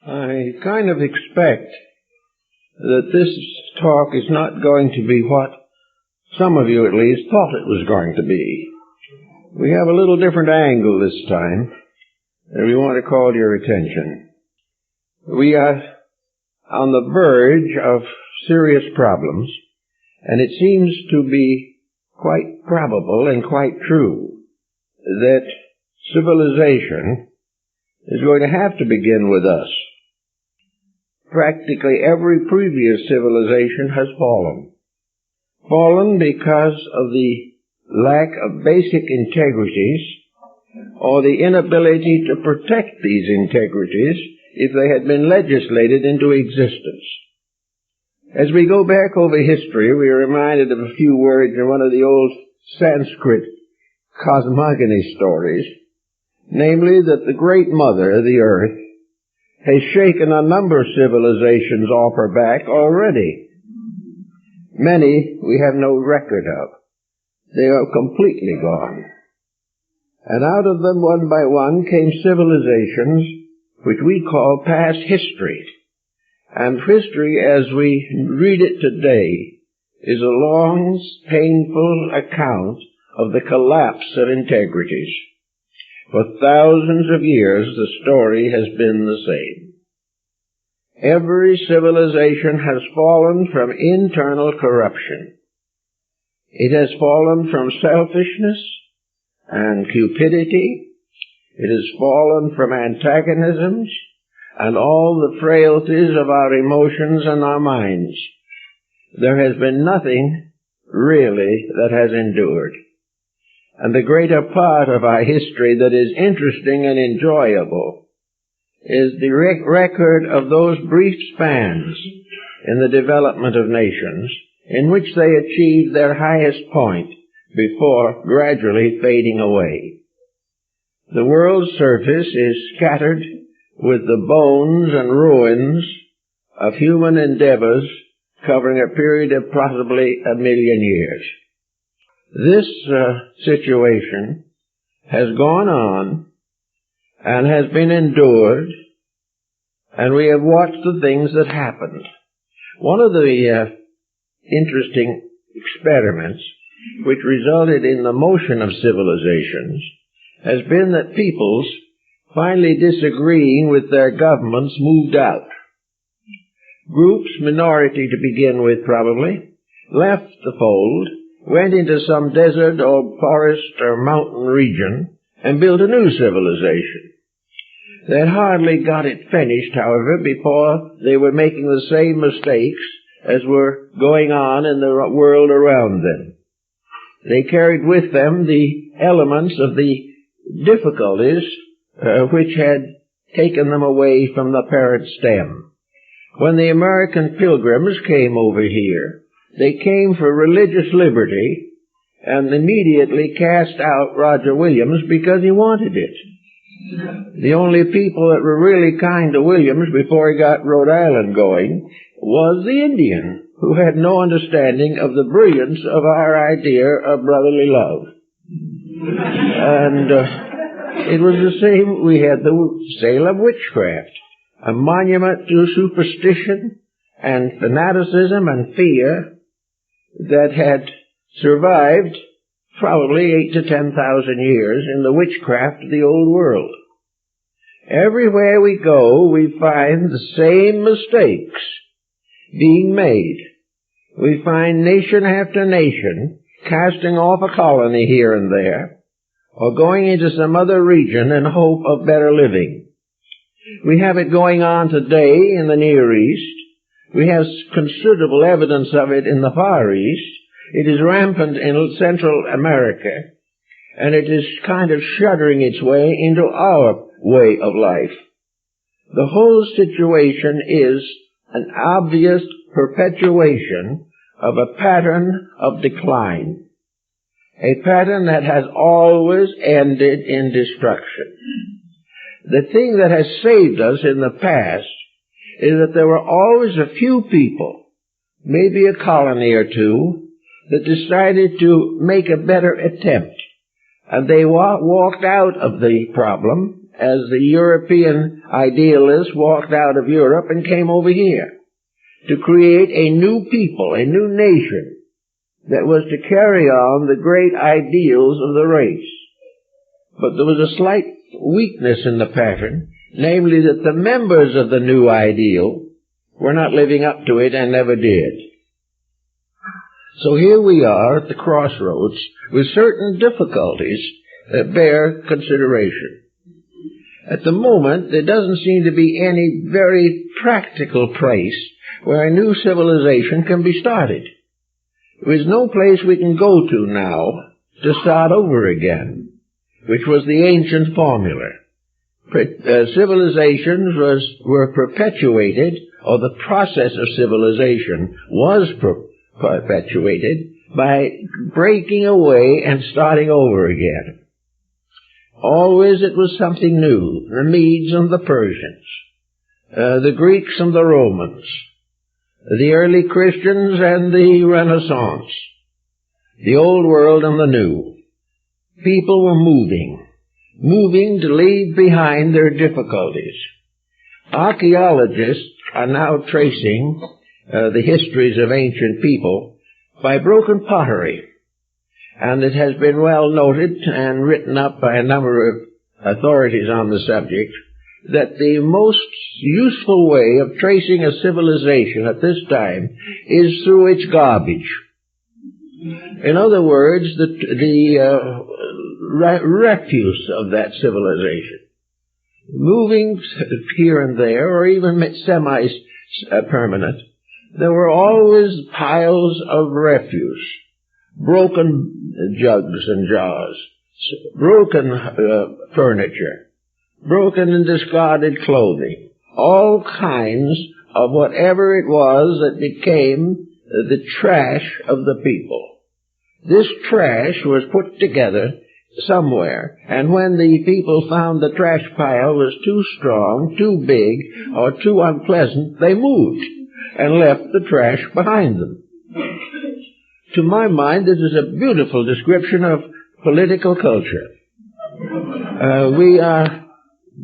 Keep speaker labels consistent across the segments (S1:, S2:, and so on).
S1: I kind of expect that this talk is not going to be what some of you at least thought it was going to be. We have a little different angle this time, and we want to call your attention. We are on the verge of serious problems, and it seems to be quite probable and quite true that civilization is going to have to begin with us. Practically every previous civilization has fallen. Fallen because of the lack of basic integrities or the inability to protect these integrities if they had been legislated into existence. As we go back over history, we are reminded of a few words in one of the old Sanskrit cosmogony stories, namely that the Great Mother, the Earth, has shaken a number of civilizations off her back already. Many we have no record of. They are completely gone. And out of them, one by one, came civilizations which we call past history. And history, as we read it today, is a long, painful account of the collapse of integrities. For thousands of years, the story has been the same. Every civilization has fallen from internal corruption. It has fallen from selfishness and cupidity. It has fallen from antagonisms and all the frailties of our emotions and our minds. There has been nothing, really, that has endured. And the greater part of our history that is interesting and enjoyable is the record of those brief spans in the development of nations in which they achieved their highest point before gradually fading away. The world's surface is scattered with the bones and ruins of human endeavors covering a period of possibly 1 million years. This situation has gone on and has been endured, and we have watched the things that happened. One of the interesting experiments which resulted in the motion of civilizations has been that peoples, finally disagreeing with their governments, moved out. Groups, minority to begin with probably, left the fold, went into some desert or forest or mountain region and built a new civilization. They had hardly got it finished, however, before they were making the same mistakes as were going on in the world around them. They carried with them the elements of the difficulties which had taken them away from the parent stem. When the American pilgrims came over here, they came for religious liberty and immediately cast out Roger Williams because he wanted it. The only people that were really kind to Williams before he got Rhode Island going was the Indian, who had no understanding of the brilliance of our idea of brotherly love. And it was the same. We had the sale of witchcraft, a monument to superstition and fanaticism and fear that had survived probably 8,000 to 10,000 years in the witchcraft of the old world. Everywhere we go, we find the same mistakes being made. We find nation after nation casting off a colony here and there, or going into some other region in hope of better living. We have it going on today in the Near East. We have considerable evidence of it in the Far East. It is rampant in Central America, and it is kind of shuddering its way into our way of life. The whole situation is an obvious perpetuation of a pattern of decline, a pattern that has always ended in destruction. The thing that has saved us in the past is that there were always a few people, maybe a colony or two, that decided to make a better attempt. And they walked out of the problem as the European idealists walked out of Europe and came over here to create a new people, a new nation that was to carry on the great ideals of the race. But there was a slight weakness in the pattern, namely that the members of the new ideal were not living up to it and never did. So here we are at the crossroads with certain difficulties that bear consideration. At the moment, there doesn't seem to be any very practical place where a new civilization can be started. There is no place we can go to now to start over again, which was the ancient formula. Civilizations were perpetuated, or the process of civilization was perpetuated by breaking away and starting over again. Always it was something new, the Medes and the Persians, the Greeks and the Romans, the early Christians and the Renaissance, the old world and the new. People were moving to leave behind their difficulties. Archaeologists are now tracing the histories of ancient people by broken pottery. And it has been well noted and written up by a number of authorities on the subject that the most useful way of tracing a civilization at this time is through its garbage. In other words, the refuse of that civilization. Moving here and there, or even semi-permanent, there were always piles of refuse. Broken jugs and jars, broken furniture, broken and discarded clothing, all kinds of whatever it was that became the trash of the people. This trash was put together somewhere, and when the people found the trash pile was too strong, too big, or too unpleasant, they moved and left the trash behind them. To my mind, this is a beautiful description of political culture. We are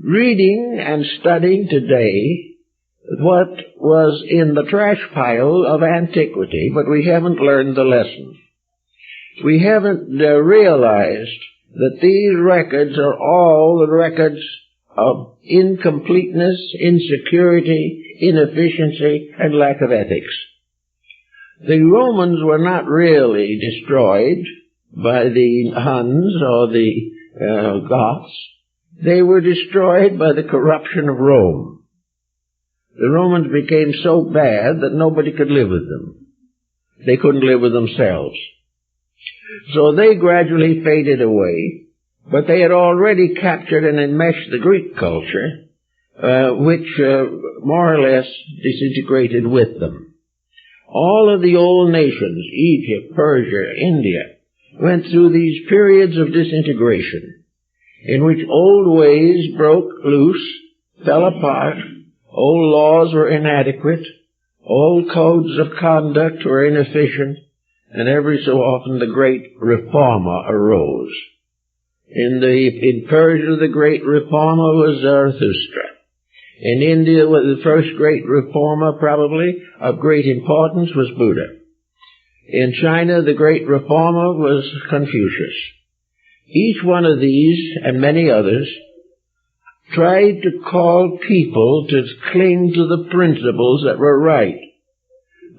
S1: reading and studying today what was in the trash pile of antiquity, but we haven't learned the lesson. We haven't realized that these records are all the records of incompleteness, insecurity, inefficiency, and lack of ethics. The Romans were not really destroyed by the Huns or the Goths. They were destroyed by the corruption of Rome. The Romans became so bad that nobody could live with them. They couldn't live with themselves. So they gradually faded away, but they had already captured and enmeshed the Greek culture, which more or less disintegrated with them. All of the old nations, Egypt, Persia, India, went through these periods of disintegration in which old ways broke loose, fell apart, old laws were inadequate, old codes of conduct were inefficient, and every so often the great reformer arose. In Persia, the great reformer was Zarathustra. In India, the first great reformer, probably, of great importance, was Buddha. In China, the great reformer was Confucius. Each one of these, and many others, tried to call people to cling to the principles that were right.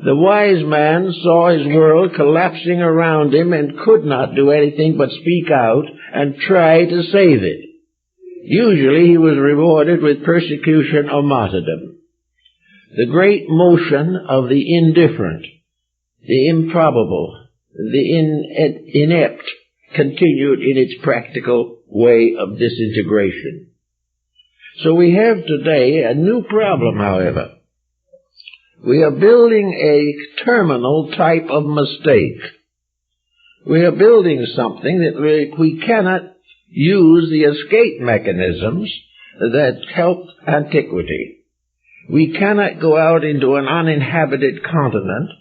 S1: The wise man saw his world collapsing around him and could not do anything but speak out and try to save it. Usually he was rewarded with persecution or martyrdom. The great motion of the indifferent, the improbable, the inept continued in its practical way of disintegration. So we have today a new problem, however. We are building a terminal type of mistake. We are building something that we cannot use the escape mechanisms that helped antiquity. We cannot go out into an uninhabited continent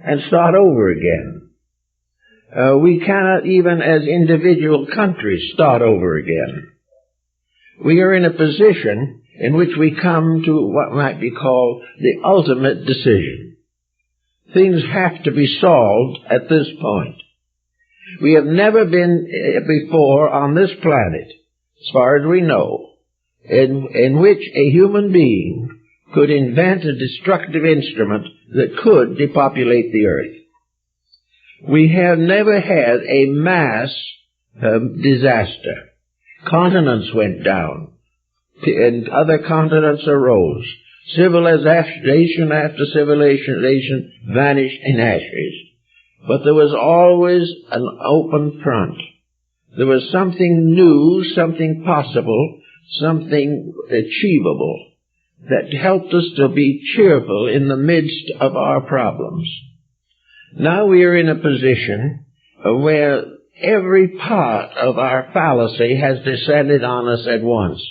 S1: and start over again. We cannot even as individual countries start over again. we are in a position in which we come to what might be called the ultimate decision. Things have to be solved at this point. We have never been before on this planet, as far as we know, in which a human being could invent a destructive instrument that could depopulate the earth. We have never had a mass disaster. Continents went down, and other continents arose. Civilization after civilization vanished in ashes. But there was always an open front. There was something new, something possible, something achievable that helped us to be cheerful in the midst of our problems. Now we are in a position where every part of our fallacy has descended on us at once.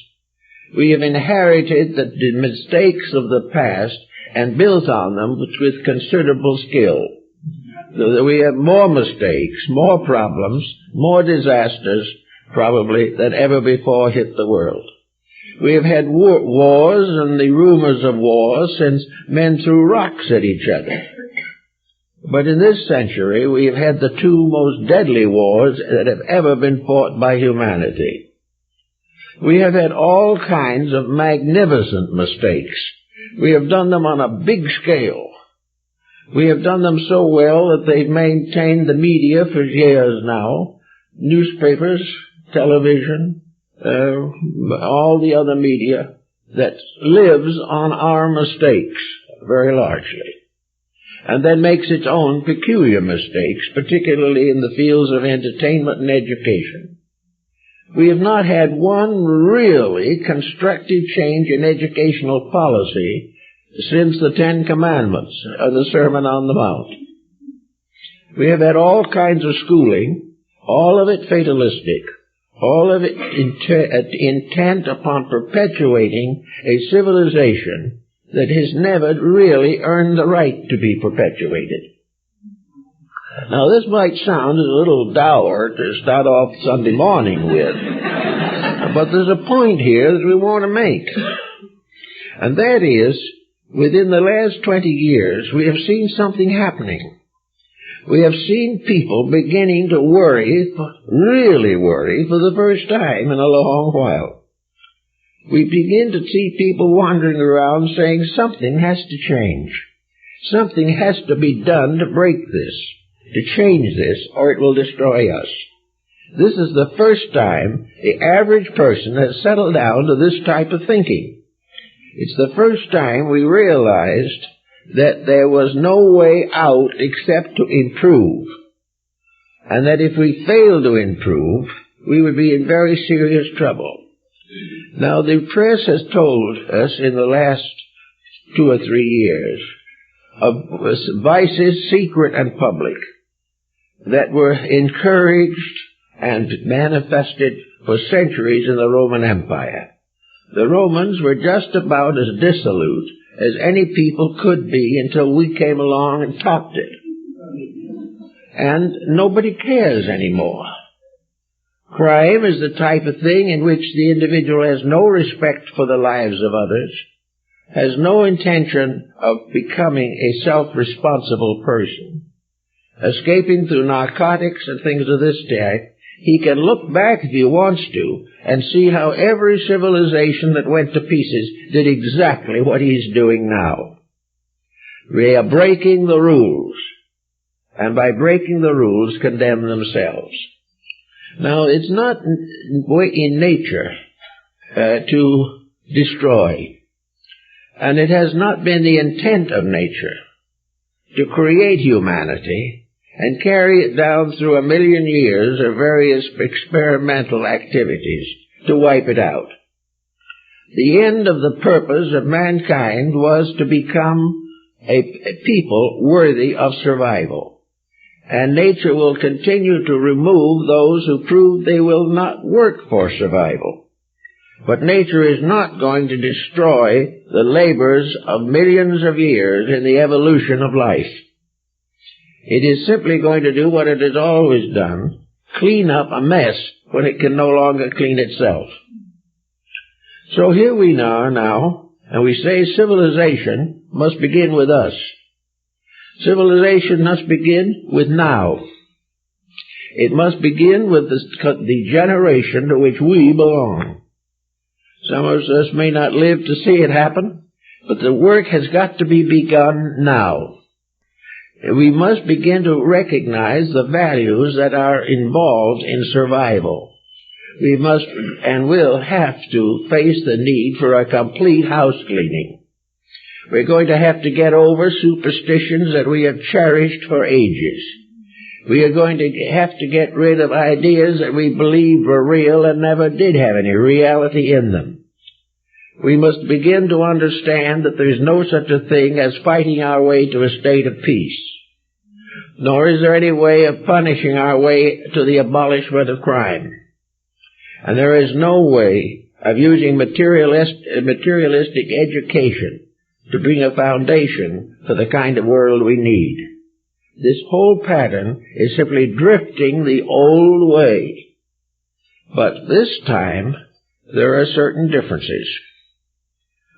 S1: We have inherited the mistakes of the past and built on them with considerable skill. We have more mistakes, more problems, more disasters, probably, than ever before hit the world. We have had wars and the rumors of wars since men threw rocks at each other. But in this century, we have had the two most deadly wars that have ever been fought by humanity. We have had all kinds of magnificent mistakes. We have done them on a big scale. We have done them so well that they've maintained the media for years now, newspapers, television, all the other media that lives on our mistakes very largely, and then makes its own peculiar mistakes, particularly in the fields of entertainment and education. We have not had one really constructive change in educational policy since the Ten Commandments and the Sermon on the Mount. We have had all kinds of schooling, all of it fatalistic, all of it intent upon perpetuating a civilization that has never really earned the right to be perpetuated. Now, this might sound a little dour to start off Sunday morning with, but there's a point here that we want to make, and that is, within the last 20 years, we have seen something happening. We have seen people beginning to worry, really worry, for the first time in a long while. We begin to see people wandering around saying something has to change. Something has to be done to break this, to change this, or it will destroy us. This is the first time the average person has settled down to this type of thinking. It's the first time we realized that there was no way out except to improve, and that if we failed to improve, we would be in very serious trouble. Now, the press has told us in the last 2 or 3 years of vices, secret and public, that were encouraged and manifested for centuries in the Roman Empire. The Romans were just about as dissolute as any people could be until we came along and topped it. And nobody cares anymore. Crime is the type of thing in which the individual has no respect for the lives of others, has no intention of becoming a self-responsible person. Escaping through narcotics and things of this type, he can look back if he wants to and see how every civilization that went to pieces did exactly what he's doing now. They are breaking the rules, and by breaking the rules condemn themselves. Now, it's not in nature to destroy, and it has not been the intent of nature to create humanity and carry it down through 1,000,000 years of various experimental activities to wipe it out. The end of the purpose of mankind was to become a people worthy of survival. And nature will continue to remove those who prove they will not work for survival. But nature is not going to destroy the labors of millions of years in the evolution of life. It is simply going to do what it has always done, clean up a mess when it can no longer clean itself. So here we are now, and we say civilization must begin with us. Civilization must begin with now. It must begin with the generation to which we belong. Some of us may not live to see it happen, but the work has got to be begun now. We must begin to recognize the values that are involved in survival. We must and will have to face the need for a complete house cleaning. We're going to have to get over superstitions that we have cherished for ages. We are going to have to get rid of ideas that we believed were real and never did have any reality in them. We must begin to understand that there is no such a thing as fighting our way to a state of peace, nor is there any way of punishing our way to the abolishment of crime. And there is no way of using materialistic education to bring a foundation for the kind of world we need. This whole pattern is simply drifting the old way. But this time, there are certain differences.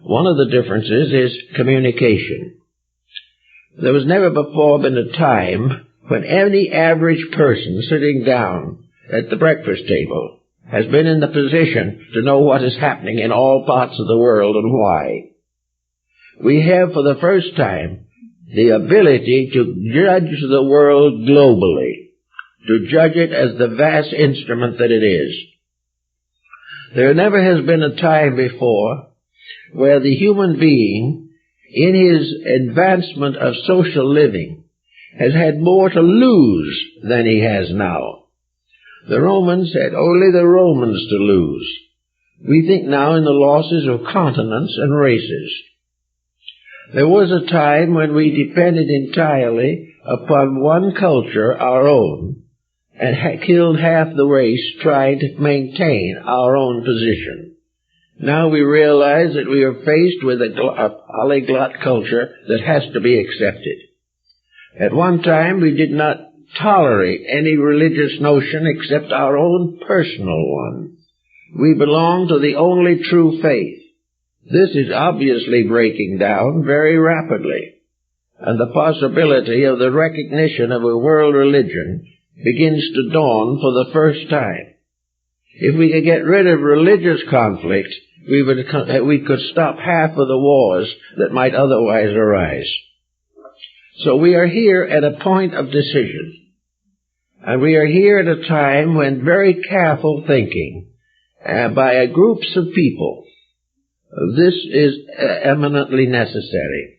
S1: One of the differences is communication. There was never before been a time when any average person sitting down at the breakfast table has been in the position to know what is happening in all parts of the world and why. We have for the first time the ability to judge the world globally, to judge it as the vast instrument that it is. There never has been a time before where the human being, in his advancement of social living, has had more to lose than he has now. The Romans had only the Romans to lose. We think now in the losses of continents and races. There was a time when we depended entirely upon one culture, our own, and killed half the race trying to maintain our own position. Now we realize that we are faced with a polyglot culture that has to be accepted. At one time we did not tolerate any religious notion except our own personal one. We belong to the only true faith. This is obviously breaking down very rapidly, and the possibility of the recognition of a world religion begins to dawn for the first time. If we could get rid of religious conflict, we could stop half of the wars that might otherwise arise. So we are here at a point of decision, and we are here at a time when very careful thinking by groups of people, this is eminently necessary,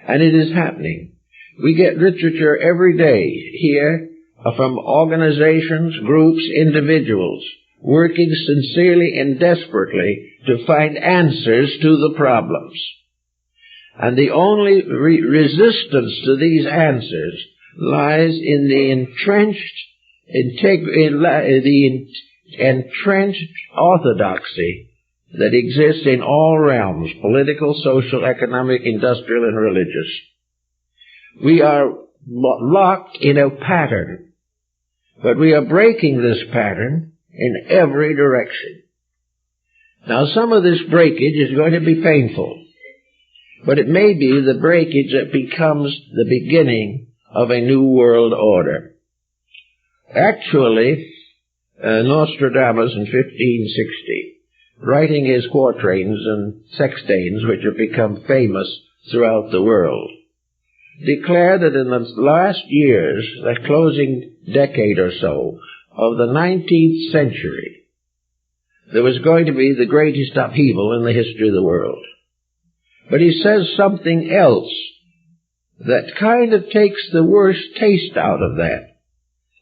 S1: and it is happening. We get literature every day here from organizations, groups, individuals, working sincerely and desperately to find answers to the problems. And the only resistance to these answers lies in the entrenched orthodoxy that exists in all realms, political, social, economic, industrial, and religious. We are locked in a pattern, but we are breaking this pattern in every direction. Now, some of this breakage is going to be painful, but it may be the breakage that becomes the beginning of a new world order. Actually, Nostradamus in 1560, writing his quatrains and sextains, which have become famous throughout the world, declared that in the last years, the closing decade or so of the 19th century, there was going to be the greatest upheaval in the history of the world. But he says something else that kind of takes the worst taste out of that.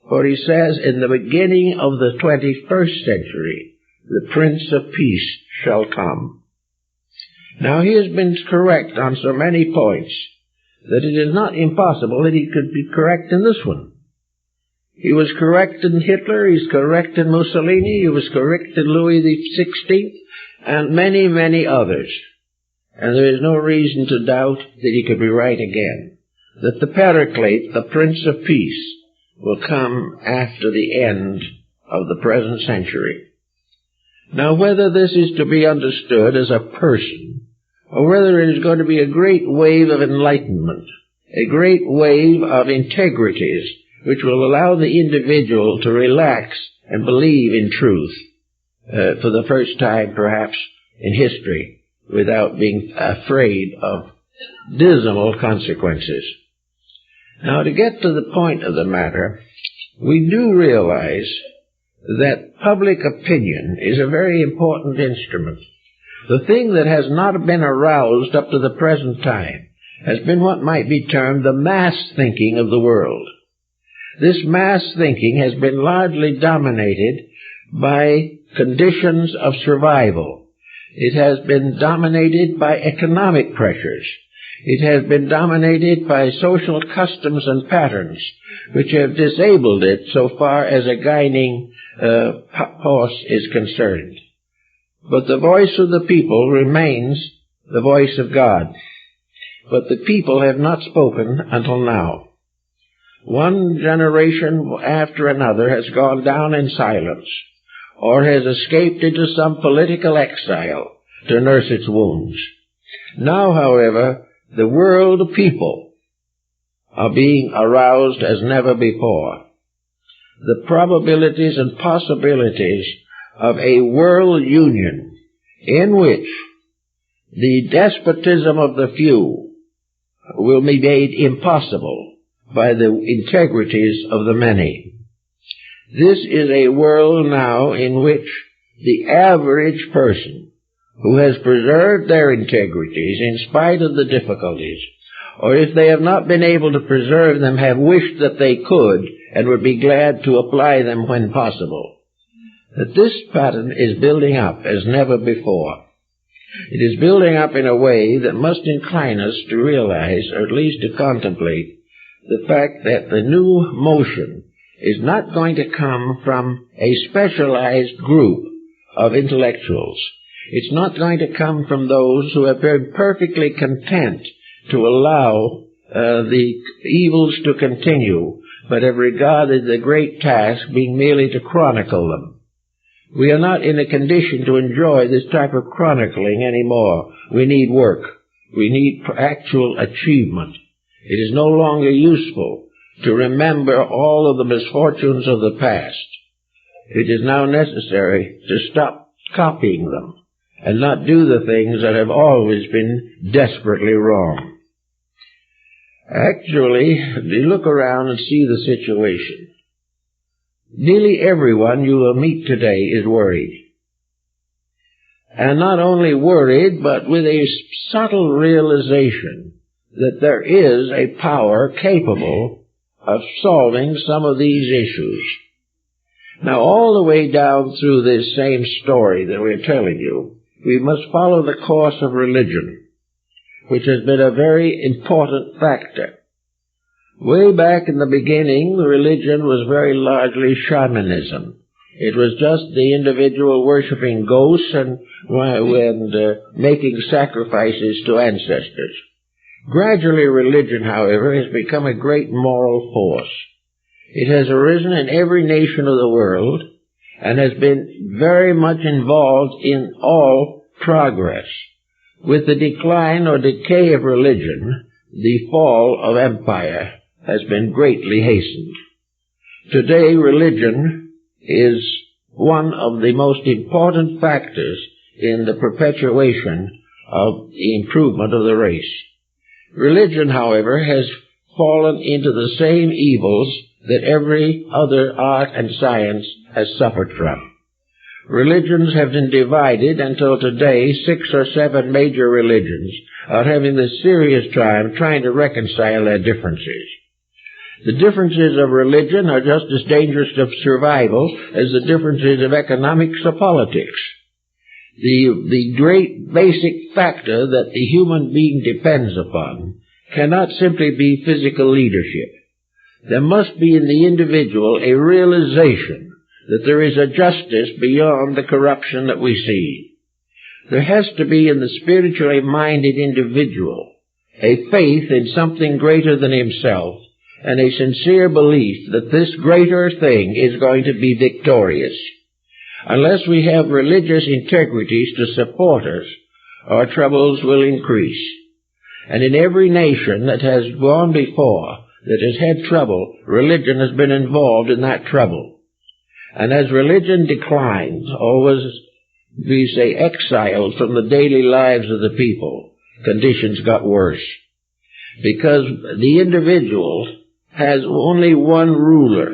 S1: For he says, in the beginning of the 21st century, the Prince of Peace shall come. Now he has been correct on so many points that it is not impossible that he could be correct in this one. He was correct in Hitler, he's correct in Mussolini, he was correct in Louis XVI, and many, many others. And there is no reason to doubt that he could be right again, that the Paraclete, the Prince of Peace, will come after the end of the present century. Now, whether this is to be understood as a person, or whether it is going to be a great wave of enlightenment, a great wave of integrities, which will allow the individual to relax and believe in truth, for the first time, perhaps, in history, without being afraid of dismal consequences. Now, to get to the point of the matter, we do realize that public opinion is a very important instrument. The thing that has not been aroused up to the present time has been what might be termed the mass thinking of the world. This mass thinking has been largely dominated by conditions of survival. It has been dominated by economic pressures. It has been dominated by social customs and patterns, which have disabled it so far as a guiding force is concerned. But the voice of the people remains the voice of God. But the people have not spoken until now. One generation after another has gone down in silence, or has escaped into some political exile to nurse its wounds. Now, however, the world people are being aroused as never before. The probabilities and possibilities of a world union in which the despotism of the few will be made impossible by the integrities of the many. This is a world now in which the average person who has preserved their integrities in spite of the difficulties, or if they have not been able to preserve them, have wished that they could and would be glad to apply them when possible. That this pattern is building up as never before. It is building up in a way that must incline us to realize, or at least to contemplate, the fact that the new motion is not going to come from a specialized group of intellectuals. It's not going to come from those who have been perfectly content to allow the evils to continue, but have regarded the great task being merely to chronicle them. We are not in a condition to enjoy this type of chronicling anymore. We need work. We need actual achievement. It is no longer useful to remember all of the misfortunes of the past. It is now necessary to stop copying them and not do the things that have always been desperately wrong. Actually, if you look around and see the situation, nearly everyone you will meet today is worried. And not only worried, but with a subtle realization that there is a power capable of solving some of these issues. Now, all the way down through this same story that we're telling you, we must follow the course of religion, which has been a very important factor. Way back in the beginning, religion was very largely shamanism. It was just the individual worshiping ghosts and making sacrifices to ancestors. Gradually, religion, however, has become a great moral force. It has arisen in every nation of the world and has been very much involved in all progress. With the decline or decay of religion, the fall of empire has been greatly hastened. Today, religion is one of the most important factors in the perpetuation of the improvement of the race. Religion, however, has fallen into the same evils that every other art and science has suffered from. Religions have been divided until today 6 or 7 major religions are having the serious time trying to reconcile their differences. The differences of religion are just as dangerous to survival as the differences of economics or politics. The great basic factor that the human being depends upon cannot simply be physical leadership. There must be in the individual a realization that there is a justice beyond the corruption that we see. There has to be in the spiritually minded individual a faith in something greater than himself and a sincere belief that this greater thing is going to be victorious. Unless we have religious integrities to support us, our troubles will increase. And in every nation that has gone before, that has had trouble, religion has been involved in that trouble. And as religion declines, or was, we say, exiled from the daily lives of the people, conditions got worse. Because the individual has only one ruler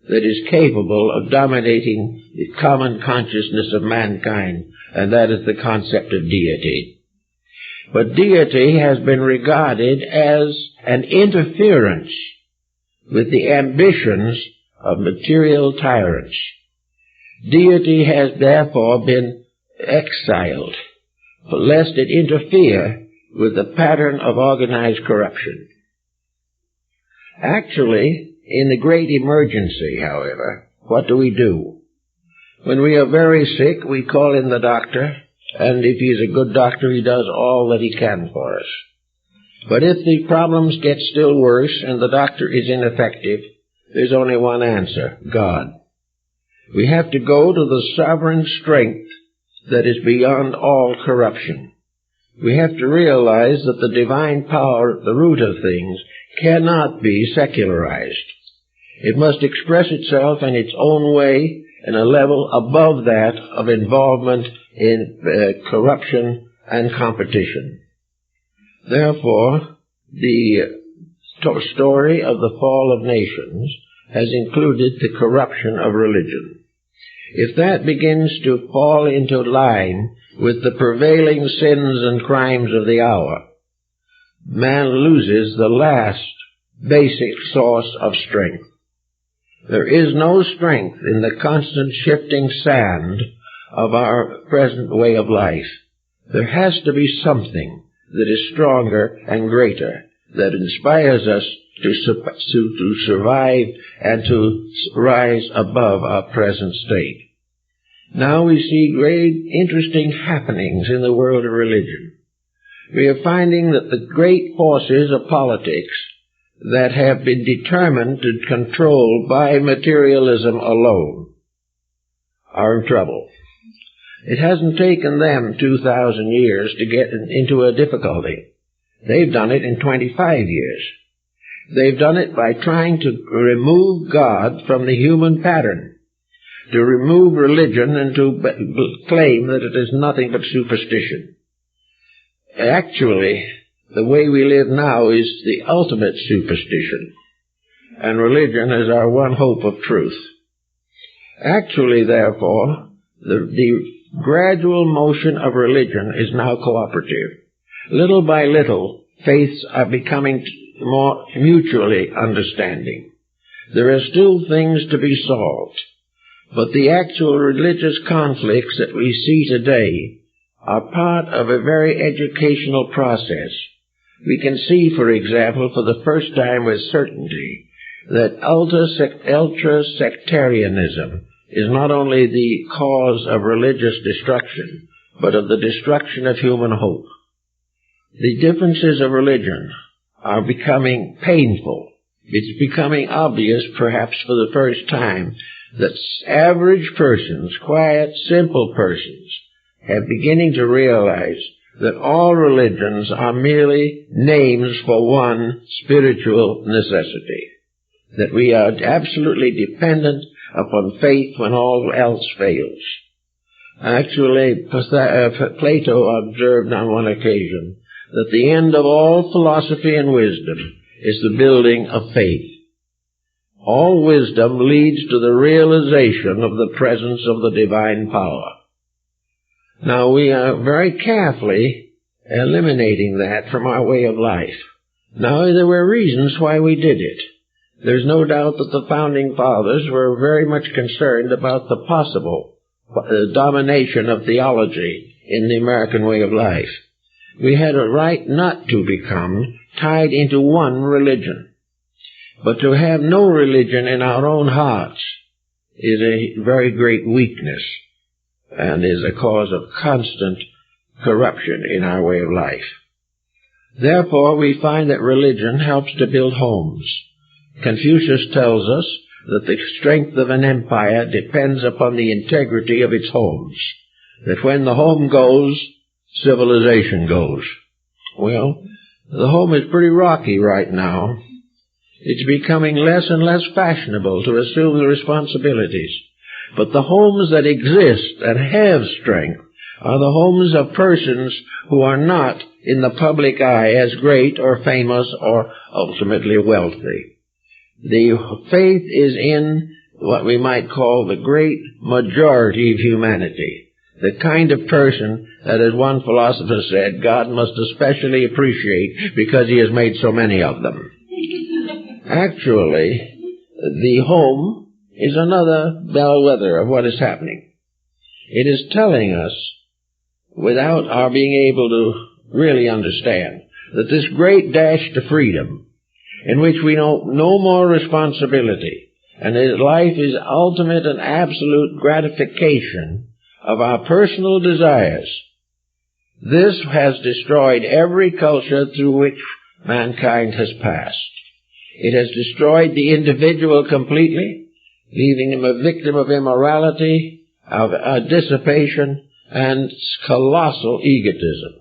S1: that is capable of dominating the common consciousness of mankind, and that is the concept of deity. But deity has been regarded as an interference with the ambitions of material tyrants. Deity has therefore been exiled, lest it interfere with the pattern of organized corruption. Actually, in the great emergency, however, what do? When we are very sick, we call in the doctor, and if he's a good doctor, he does all that he can for us. But if the problems get still worse and the doctor is ineffective, there's only one answer: God. We have to go to the sovereign strength that is beyond all corruption. We have to realize that the divine power, the root of things, cannot be secularized. It must express itself in its own way, in a level above that of involvement in corruption and competition. Therefore, the story of the fall of nations has included the corruption of religion. If that begins to fall into line with the prevailing sins and crimes of the hour, man loses the last basic source of strength. There is no strength in the constant shifting sand of our present way of life. There has to be something that is stronger and greater, that inspires us to survive and to rise above our present state. Now we see great interesting happenings in the world of religion. We are finding that the great forces of politics that have been determined to control by materialism alone are in trouble. It hasn't taken them 2,000 years to get into a difficulty. They've done it in 25 years. They've done it by trying to remove God from the human pattern, to remove religion and to claim that it is nothing but superstition. Actually, the way we live now is the ultimate superstition, and religion is our one hope of truth. Actually, therefore, the gradual motion of religion is now cooperative. Little by little, faiths are becoming more mutually understanding. There are still things to be solved, but the actual religious conflicts that we see today are part of a very educational process. We can see, for example, for the first time with certainty, that ultra-sectarianism is not only the cause of religious destruction, but of the destruction of human hope. The differences of religion are becoming painful. It's becoming obvious, perhaps for the first time, that average persons, quiet, simple persons, are beginning to realize that all religions are merely names for one spiritual necessity, that we are absolutely dependent upon faith when all else fails. Actually, Plato observed on one occasion that the end of all philosophy and wisdom is the building of faith. All wisdom leads to the realization of the presence of the divine power. Now, we are very carefully eliminating that from our way of life. Now, there were reasons why we did it. There's no doubt that the founding fathers were very much concerned about the possible domination of theology in the American way of life. We had a right not to become tied into one religion. But to have no religion in our own hearts is a very great weakness and is a cause of constant corruption in our way of life. Therefore, we find that religion helps to build homes. Confucius tells us that the strength of an empire depends upon the integrity of its homes. That when the home goes, civilization goes. Well, the home is pretty rocky right now. It's becoming less and less fashionable to assume the responsibilities. But the homes that exist and have strength are the homes of persons who are not in the public eye as great or famous or ultimately wealthy. The faith is in what we might call the great majority of humanity, the kind of person that, as one philosopher said, God must especially appreciate because he has made so many of them. Actually, the home is another bellwether of what is happening. It is telling us, without our being able to really understand, that this great dash to freedom, in which we know no more responsibility, and that life is ultimate and absolute gratification of our personal desires, this has destroyed every culture through which mankind has passed. It has destroyed the individual completely, leaving him a victim of immorality, of dissipation, and colossal egotism.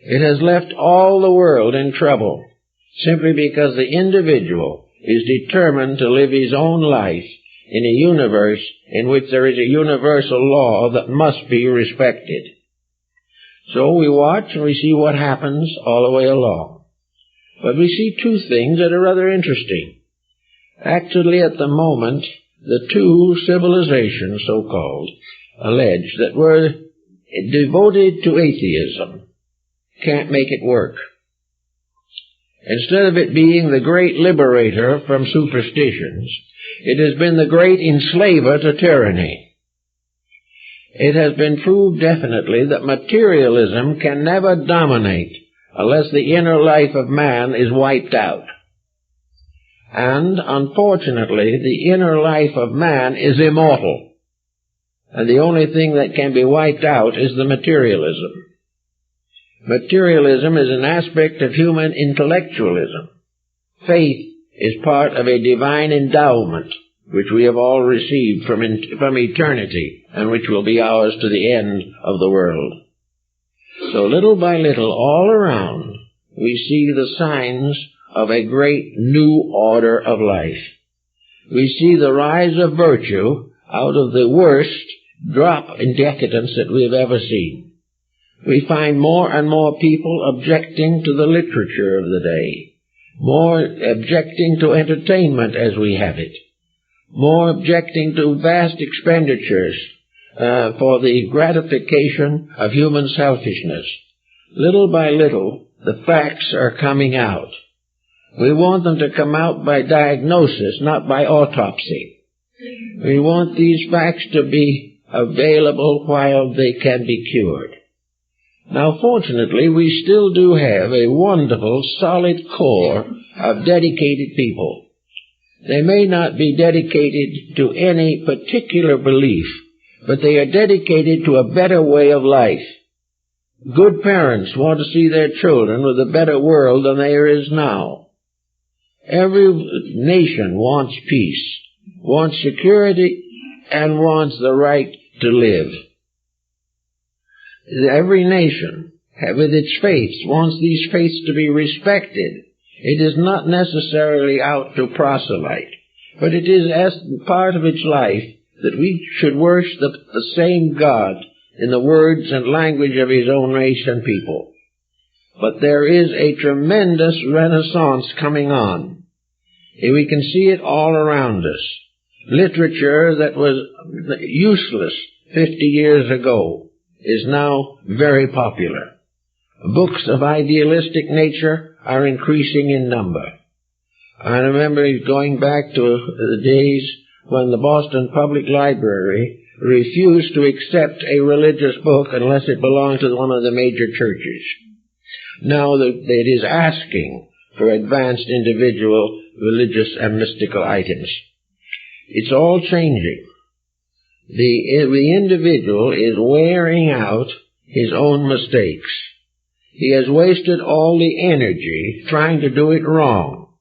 S1: It has left all the world in trouble, simply because the individual is determined to live his own life in a universe in which there is a universal law that must be respected. So we watch and we see what happens all the way along. But we see two things that are rather interesting. Actually, at the moment, the two civilizations, so-called, alleged, that were devoted to atheism, can't make it work. Instead of it being the great liberator from superstitions, it has been the great enslaver to tyranny. It has been proved definitely that materialism can never dominate unless the inner life of man is wiped out. And, unfortunately, the inner life of man is immortal. And the only thing that can be wiped out is the materialism. Materialism is an aspect of human intellectualism. Faith is part of a divine endowment which we have all received from eternity and which will be ours to the end of the world. So little by little, all around, we see the signs of a great new order of life. We see the rise of virtue out of the worst drop in decadence that we have ever seen. We find more and more people objecting to the literature of the day, more objecting to entertainment as we have it, more objecting to vast expenditures for the gratification of human selfishness. Little by little, the facts are coming out. We want them to come out by diagnosis, not by autopsy. We want these facts to be available while they can be cured. Now, fortunately, we still do have a wonderful, solid core of dedicated people. They may not be dedicated to any particular belief, but they are dedicated to a better way of life. Good parents want to see their children with a better world than there is now. Every nation wants peace, wants security, and wants the right to live. Every nation, with its faiths, wants these faiths to be respected. It is not necessarily out to proselyte, but it is as part of its life that we should worship the same God in the words and language of his own race and people. But there is a tremendous renaissance coming on. We can see it all around us. Literature that was useless 50 years ago is now very popular. Books of idealistic nature are increasing in number. I remember going back to the days when the Boston Public Library refused to accept a religious book unless it belonged to one of the major churches. Now that it is asking for advanced individual religious and mystical items. It's all changing. The individual is wearing out his own mistakes. He has wasted all the energy trying to do it wrong.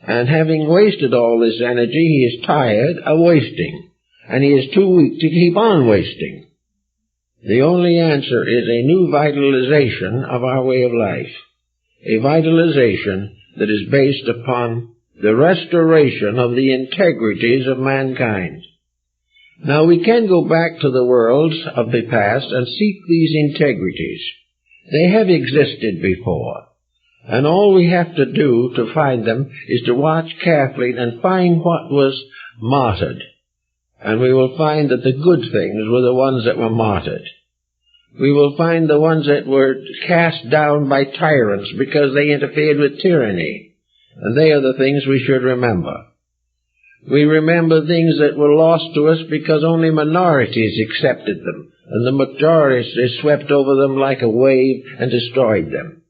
S1: And having wasted all this energy, he is tired of wasting, and he is too weak to keep on wasting. The only answer is a new vitalization of our way of life, a vitalization that is based upon the restoration of the integrities of mankind. Now, we can go back to the worlds of the past and seek these integrities. They have existed before, and all we have to do to find them is to watch carefully and find what was martyred. And we will find that the good things were the ones that were martyred. We will find the ones that were cast down by tyrants because they interfered with tyranny. And they are the things we should remember. We remember things that were lost to us because only minorities accepted them, and the majorities swept over them like a wave and destroyed them.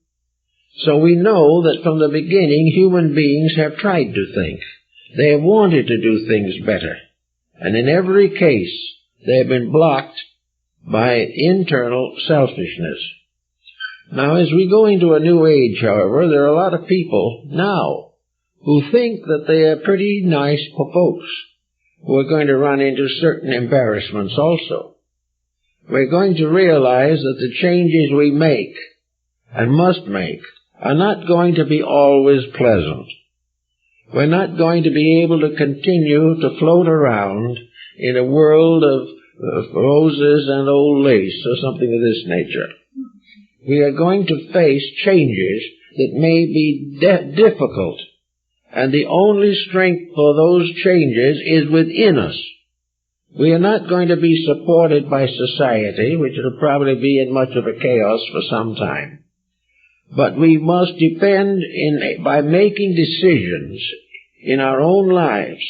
S1: So we know that from the beginning human beings have tried to think. They have wanted to do things better. And in every case, they have been blocked by internal selfishness. Now, as we go into a new age, however, there are a lot of people now who think that they are pretty nice folks who are going to run into certain embarrassments also. We're going to realize that the changes we make and must make are not going to be always pleasant. We're not going to be able to continue to float around in a world of roses and old lace or something of this nature. We are going to face changes that may be difficult, and the only strength for those changes is within us. We are not going to be supported by society, which will probably be in much of a chaos for some time. But we must depend by making decisions in our own lives,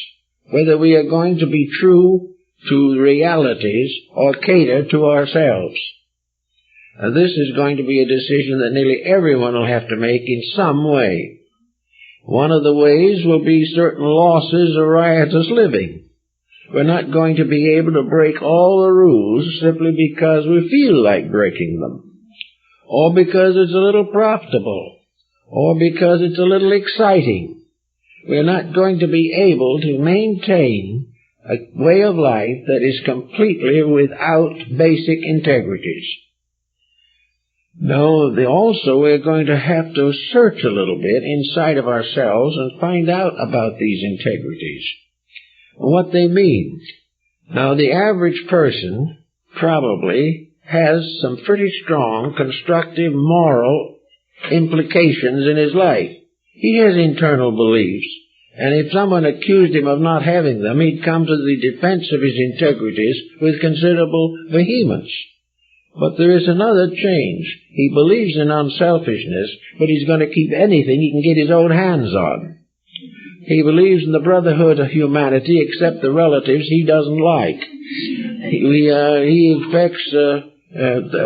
S1: whether we are going to be true to realities or cater to ourselves. And this is going to be a decision that nearly everyone will have to make in some way. One of the ways will be certain losses or riotous living. We're not going to be able to break all the rules simply because we feel like breaking them, or because it's a little profitable, or because it's a little exciting. We're not going to be able to maintain a way of life that is completely without basic integrities. No, also we're going to have to search a little bit inside of ourselves and find out about these integrities, what they mean. Now, the average person probably has some pretty strong constructive moral implications in his life. He has internal beliefs, and if someone accused him of not having them, he'd come to the defense of his integrities with considerable vehemence. But there is another change. He believes in unselfishness, but he's going to keep anything he can get his own hands on. He believes in the brotherhood of humanity except the relatives he doesn't like. He expects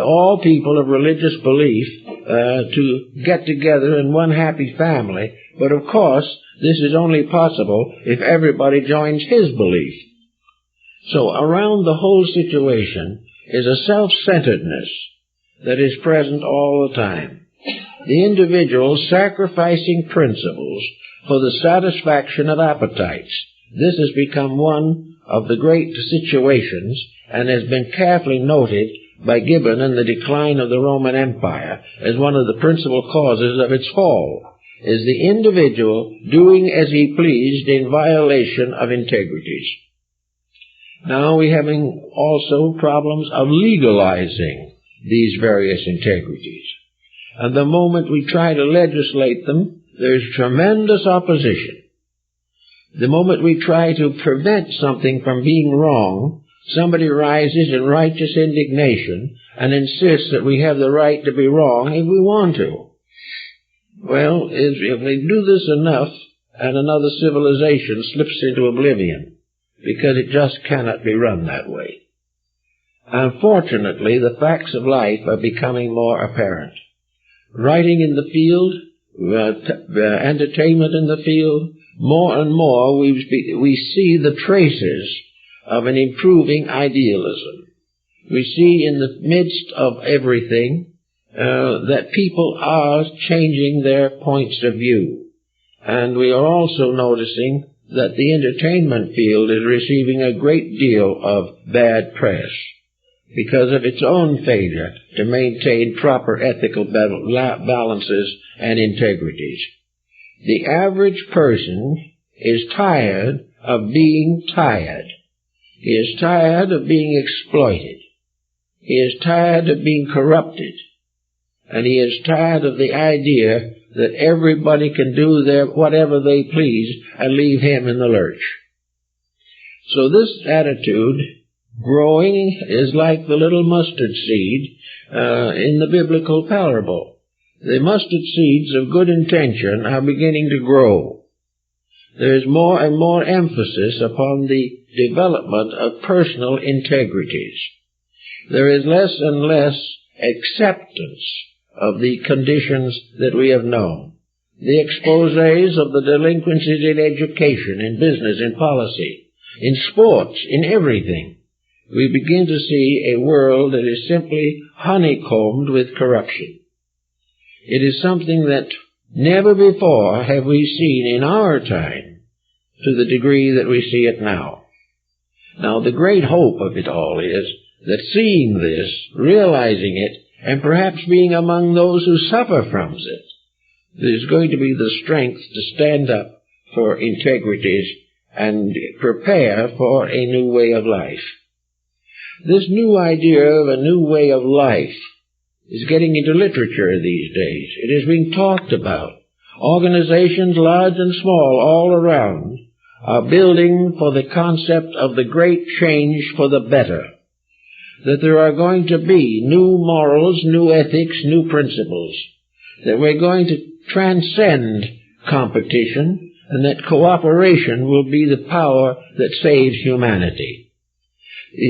S1: all people of religious belief to get together in one happy family, but of course this is only possible if everybody joins his belief. So around the whole situation is a self-centeredness that is present all the time. The individual sacrificing principles for the satisfaction of appetites. This has become one of the great situations and has been carefully noted by Gibbon in The Decline of the Roman Empire as one of the principal causes of its fall, is the individual doing as he pleased in violation of integrities. Now we're having also problems of legalizing these various integrities. And the moment we try to legislate them, there's tremendous opposition. The moment we try to prevent something from being wrong, somebody rises in righteous indignation and insists that we have the right to be wrong if we want to. Well, if we do this enough, and another civilization slips into oblivion, because it just cannot be run that way. Unfortunately, the facts of life are becoming more apparent. Writing in the field, entertainment in the field, more and more we see the traces of an improving idealism. We see in the midst of everything that people are changing their points of view. And we are also noticing that the entertainment field is receiving a great deal of bad press because of its own failure to maintain proper ethical balances and integrities. The average person is tired of being tired. He is tired of being exploited. He is tired of being corrupted. And he is tired of the idea that everybody can do whatever they please and leave him in the lurch. So this attitude growing is like the little mustard seed in the biblical parable. The mustard seeds of good intention are beginning to grow. There is more and more emphasis upon the development of personal integrities. There is less and less acceptance of the conditions that we have known. The exposés of the delinquencies in education, in business, in policy, in sports, in everything. We begin to see a world that is simply honeycombed with corruption. It is something that never before have we seen in our time to the degree that we see it now. Now, the great hope of it all is that seeing this, realizing it, and perhaps being among those who suffer from it, there's going to be the strength to stand up for integrities and prepare for a new way of life. This new idea of a new way of life is getting into literature these days. It is being talked about. Organizations, large and small, all around, are building for the concept of the great change for the better. That there are going to be new morals, new ethics, new principles. That we're going to transcend competition, and that cooperation will be the power that saves humanity.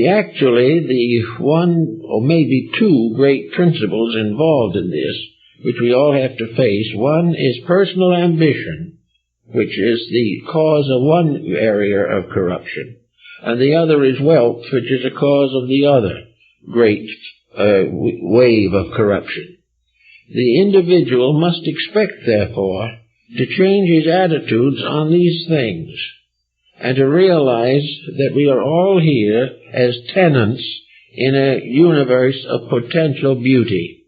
S1: Actually, the one or maybe two great principles involved in this, which we all have to face, one is personal ambition, which is the cause of one area of corruption, and the other is wealth, which is a cause of the other great wave of corruption. The individual must expect, therefore, to change his attitudes on these things, and to realize that we are all here as tenants in a universe of potential beauty.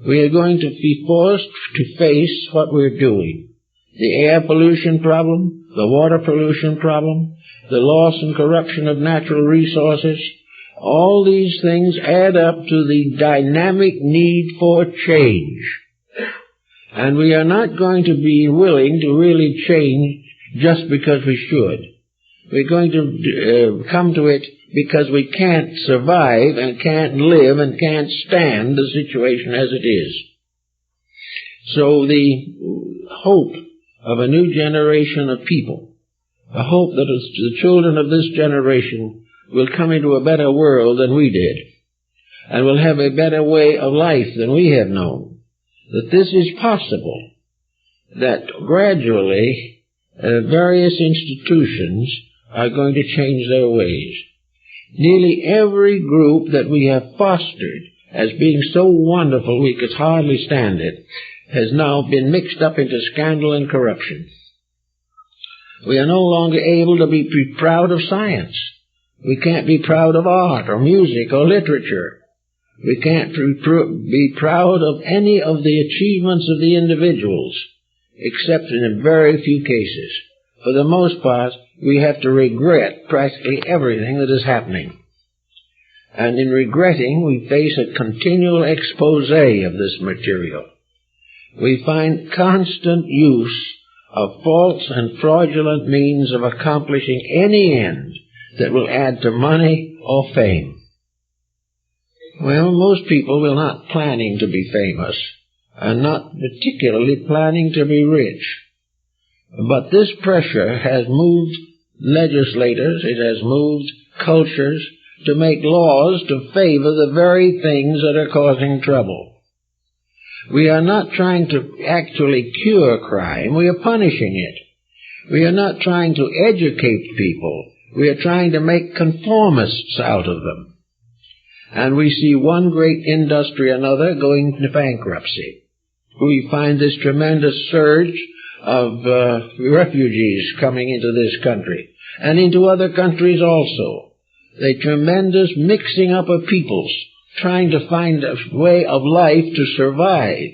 S1: We are going to be forced to face what we're doing. The air pollution problem, the water pollution problem, the loss and corruption of natural resources, all these things add up to the dynamic need for change. And we are not going to be willing to really change just because we should. We're going to come to it because we can't survive and can't live and can't stand the situation as it is. So the hope of a new generation of people, the hope that the children of this generation will come into a better world than we did, and will have a better way of life than we have known, that this is possible, that gradually various institutions are going to change their ways. Nearly every group that we have fostered as being so wonderful we could hardly stand it has now been mixed up into scandal and corruption. We are no longer able to be proud of science. We can't be proud of art or music or literature. We can't be proud of any of the achievements of the individuals, except in very few cases. For the most part, we have to regret practically everything that is happening. And in regretting, we face a continual expose of this material. We find constant use of false and fraudulent means of accomplishing any end that will add to money or fame. Well, most people were not planning to be famous, and not particularly planning to be rich. But this pressure has moved legislators, it has moved cultures to make laws to favor the very things that are causing trouble. We are not trying to actually cure crime, we are punishing it. We are not trying to educate people, we are trying to make conformists out of them. And we see one great industry another going into bankruptcy. We find this tremendous surge of refugees coming into this country and into other countries also. The tremendous mixing up of peoples trying to find a way of life to survive.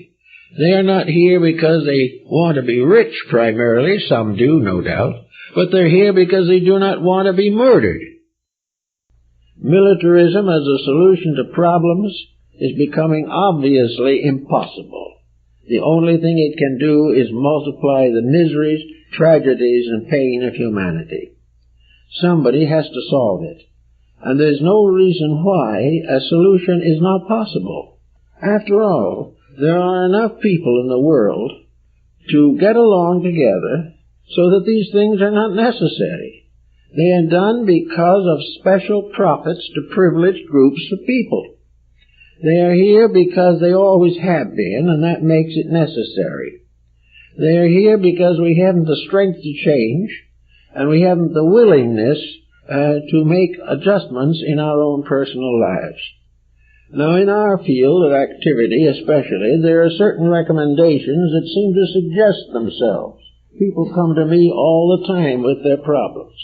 S1: They are not here because they want to be rich primarily. Some do, no doubt. But they're here because they do not want to be murdered. Militarism as a solution to problems is becoming obviously impossible. The only thing it can do is multiply the miseries, tragedies, and pain of humanity. Somebody has to solve it. And there's no reason why a solution is not possible. After all, there are enough people in the world to get along together so that these things are not necessary. They are done because of special profits to privileged groups of people. They are here because they always have been, and that makes it necessary. They are here because we haven't the strength to change, and we haven't the willingness to make adjustments in our own personal lives. Now, in our field of activity especially, there are certain recommendations that seem to suggest themselves. People come to me all the time with their problems.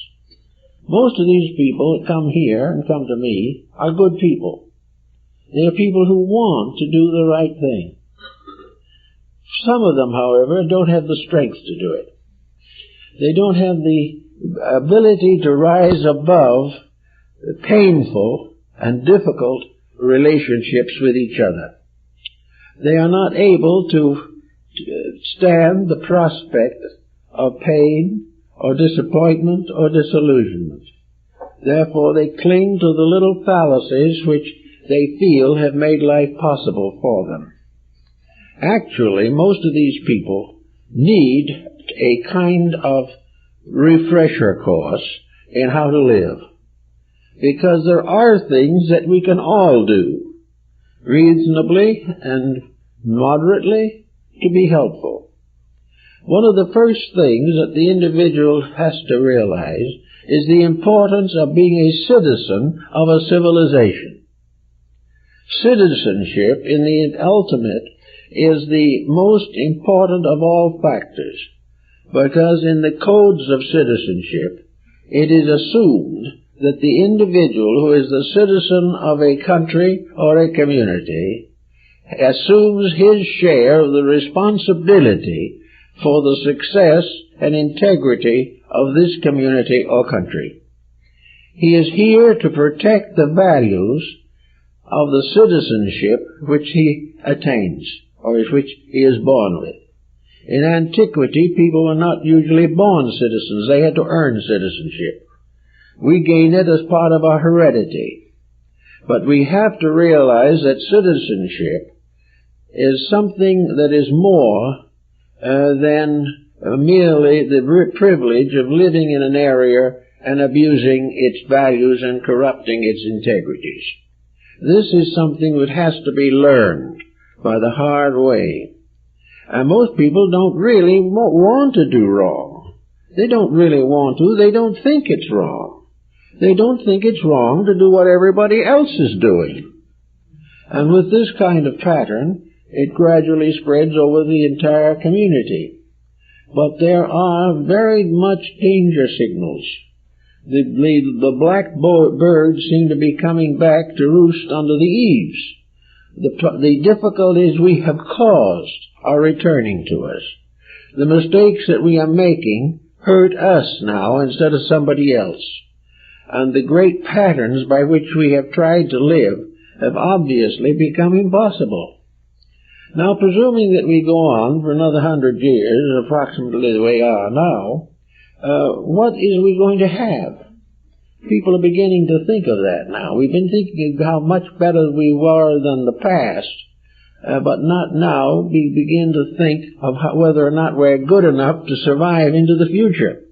S1: Most of these people that come here and come to me are good people. They are people who want to do the right thing. Some of them, however, don't have the strength to do it. They don't have the ability to rise above painful and difficult relationships with each other. They are not able to stand the prospect of pain or disappointment or disillusionment. Therefore, they cling to the little fallacies which they feel have made life possible for them. Actually, most of these people need a kind of refresher course in how to live, because there are things that we can all do reasonably and moderately to be helpful. One of the first things that the individual has to realize is the importance of being a citizen of a civilization. Citizenship, in the ultimate, is the most important of all factors, because in the codes of citizenship, it is assumed that the individual who is the citizen of a country or a community assumes his share of the responsibility for the success and integrity of this community or country. He is here to protect the values of the citizenship which he attains, or which he is born with. In antiquity, people were not usually born citizens. They had to earn citizenship. We gain it as part of our heredity. But we have to realize that citizenship is something that is more than merely the privilege of living in an area and abusing its values and corrupting its integrities. This is something that has to be learned by the hard way. And most people don't really want to do wrong. They don't really want to. They don't think it's wrong. They don't think it's wrong to do what everybody else is doing. And with this kind of pattern, it gradually spreads over the entire community. But there are very much danger signals. The black birds seem to be coming back to roost under the eaves. The difficulties we have caused are returning to us. The mistakes that we are making hurt us now instead of somebody else. And the great patterns by which we have tried to live have obviously become impossible. Now, presuming that we go on for another 100 years, approximately the way we are now, what is we going to have? People are beginning to think of that now. We've been thinking of how much better we were than the past, but not now. We begin to think of whether or not we're good enough to survive into the future.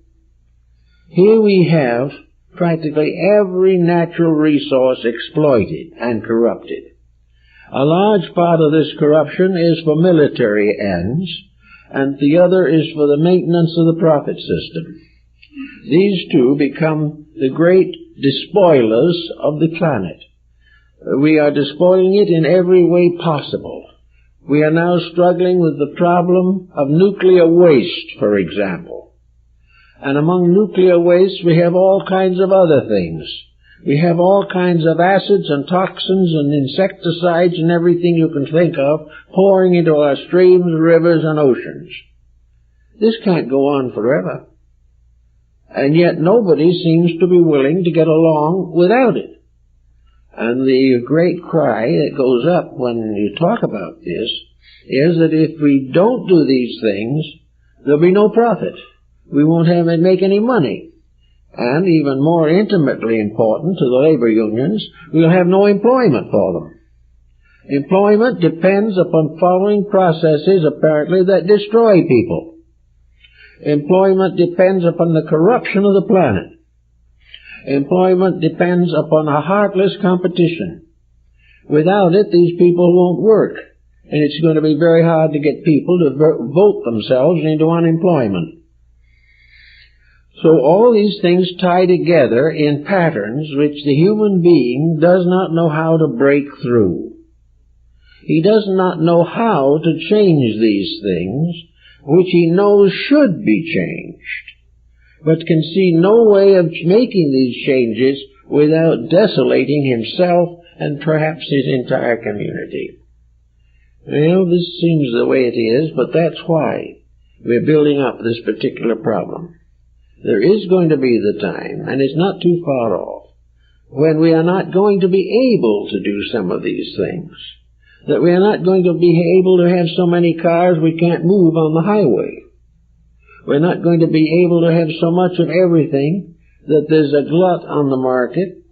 S1: Here we have practically every natural resource exploited and corrupted. A large part of this corruption is for military ends, and the other is for the maintenance of the profit system. These two become the great despoilers of the planet. We are despoiling it in every way possible. We are now struggling with the problem of nuclear waste, for example. And among nuclear waste, we have all kinds of other things. We have all kinds of acids and toxins and insecticides and everything you can think of pouring into our streams, rivers, and oceans. This can't go on forever. And yet nobody seems to be willing to get along without it. And the great cry that goes up when you talk about this is that if we don't do these things, there'll be no profit. We won't make any money. And even more intimately important to the labor unions, we'll have no employment for them. Employment depends upon following processes, apparently, that destroy people. Employment depends upon the corruption of the planet. Employment depends upon a heartless competition. Without it, these people won't work. And it's going to be very hard to get people to vote themselves into unemployment. So all these things tie together in patterns which the human being does not know how to break through. He does not know how to change these things, which he knows should be changed, but can see no way of making these changes without desolating himself and perhaps his entire community. Well, this seems the way it is, but that's why we're building up this particular problem. There is going to be the time, and it's not too far off, when we are not going to be able to do some of these things. That we are not going to be able to have so many cars we can't move on the highway. We're not going to be able to have so much of everything that there's a glut on the market,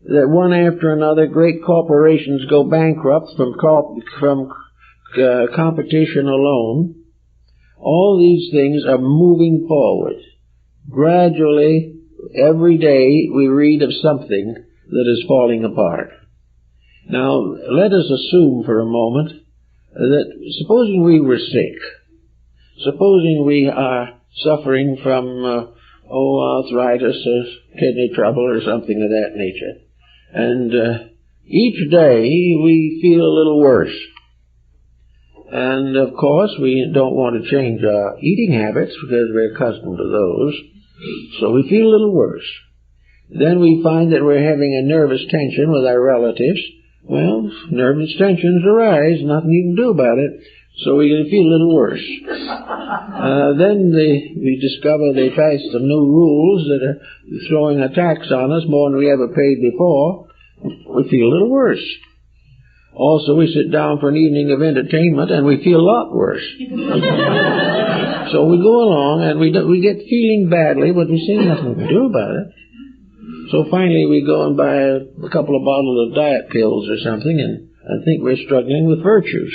S1: that one after another great corporations go bankrupt from competition alone. All these things are moving forward. Gradually, every day, we read of something that is falling apart. Now, let us assume for a moment that supposing we were sick, supposing we are suffering from arthritis or kidney trouble or something of that nature, and each day we feel a little worse. And, of course, we don't want to change our eating habits because we're accustomed to those. So we feel a little worse. Then we find that we're having a nervous tension with our relatives. Well, nervous tensions arise, nothing you can do about it. So we feel a little worse. Then we discover they passed some new rules that are throwing a tax on us more than we ever paid before. We feel a little worse. Also, we sit down for an evening of entertainment and we feel a lot worse. So we go along and we get feeling badly, but we see nothing to do about it. So finally we go and buy a couple of bottles of diet pills or something and think we're struggling with virtues.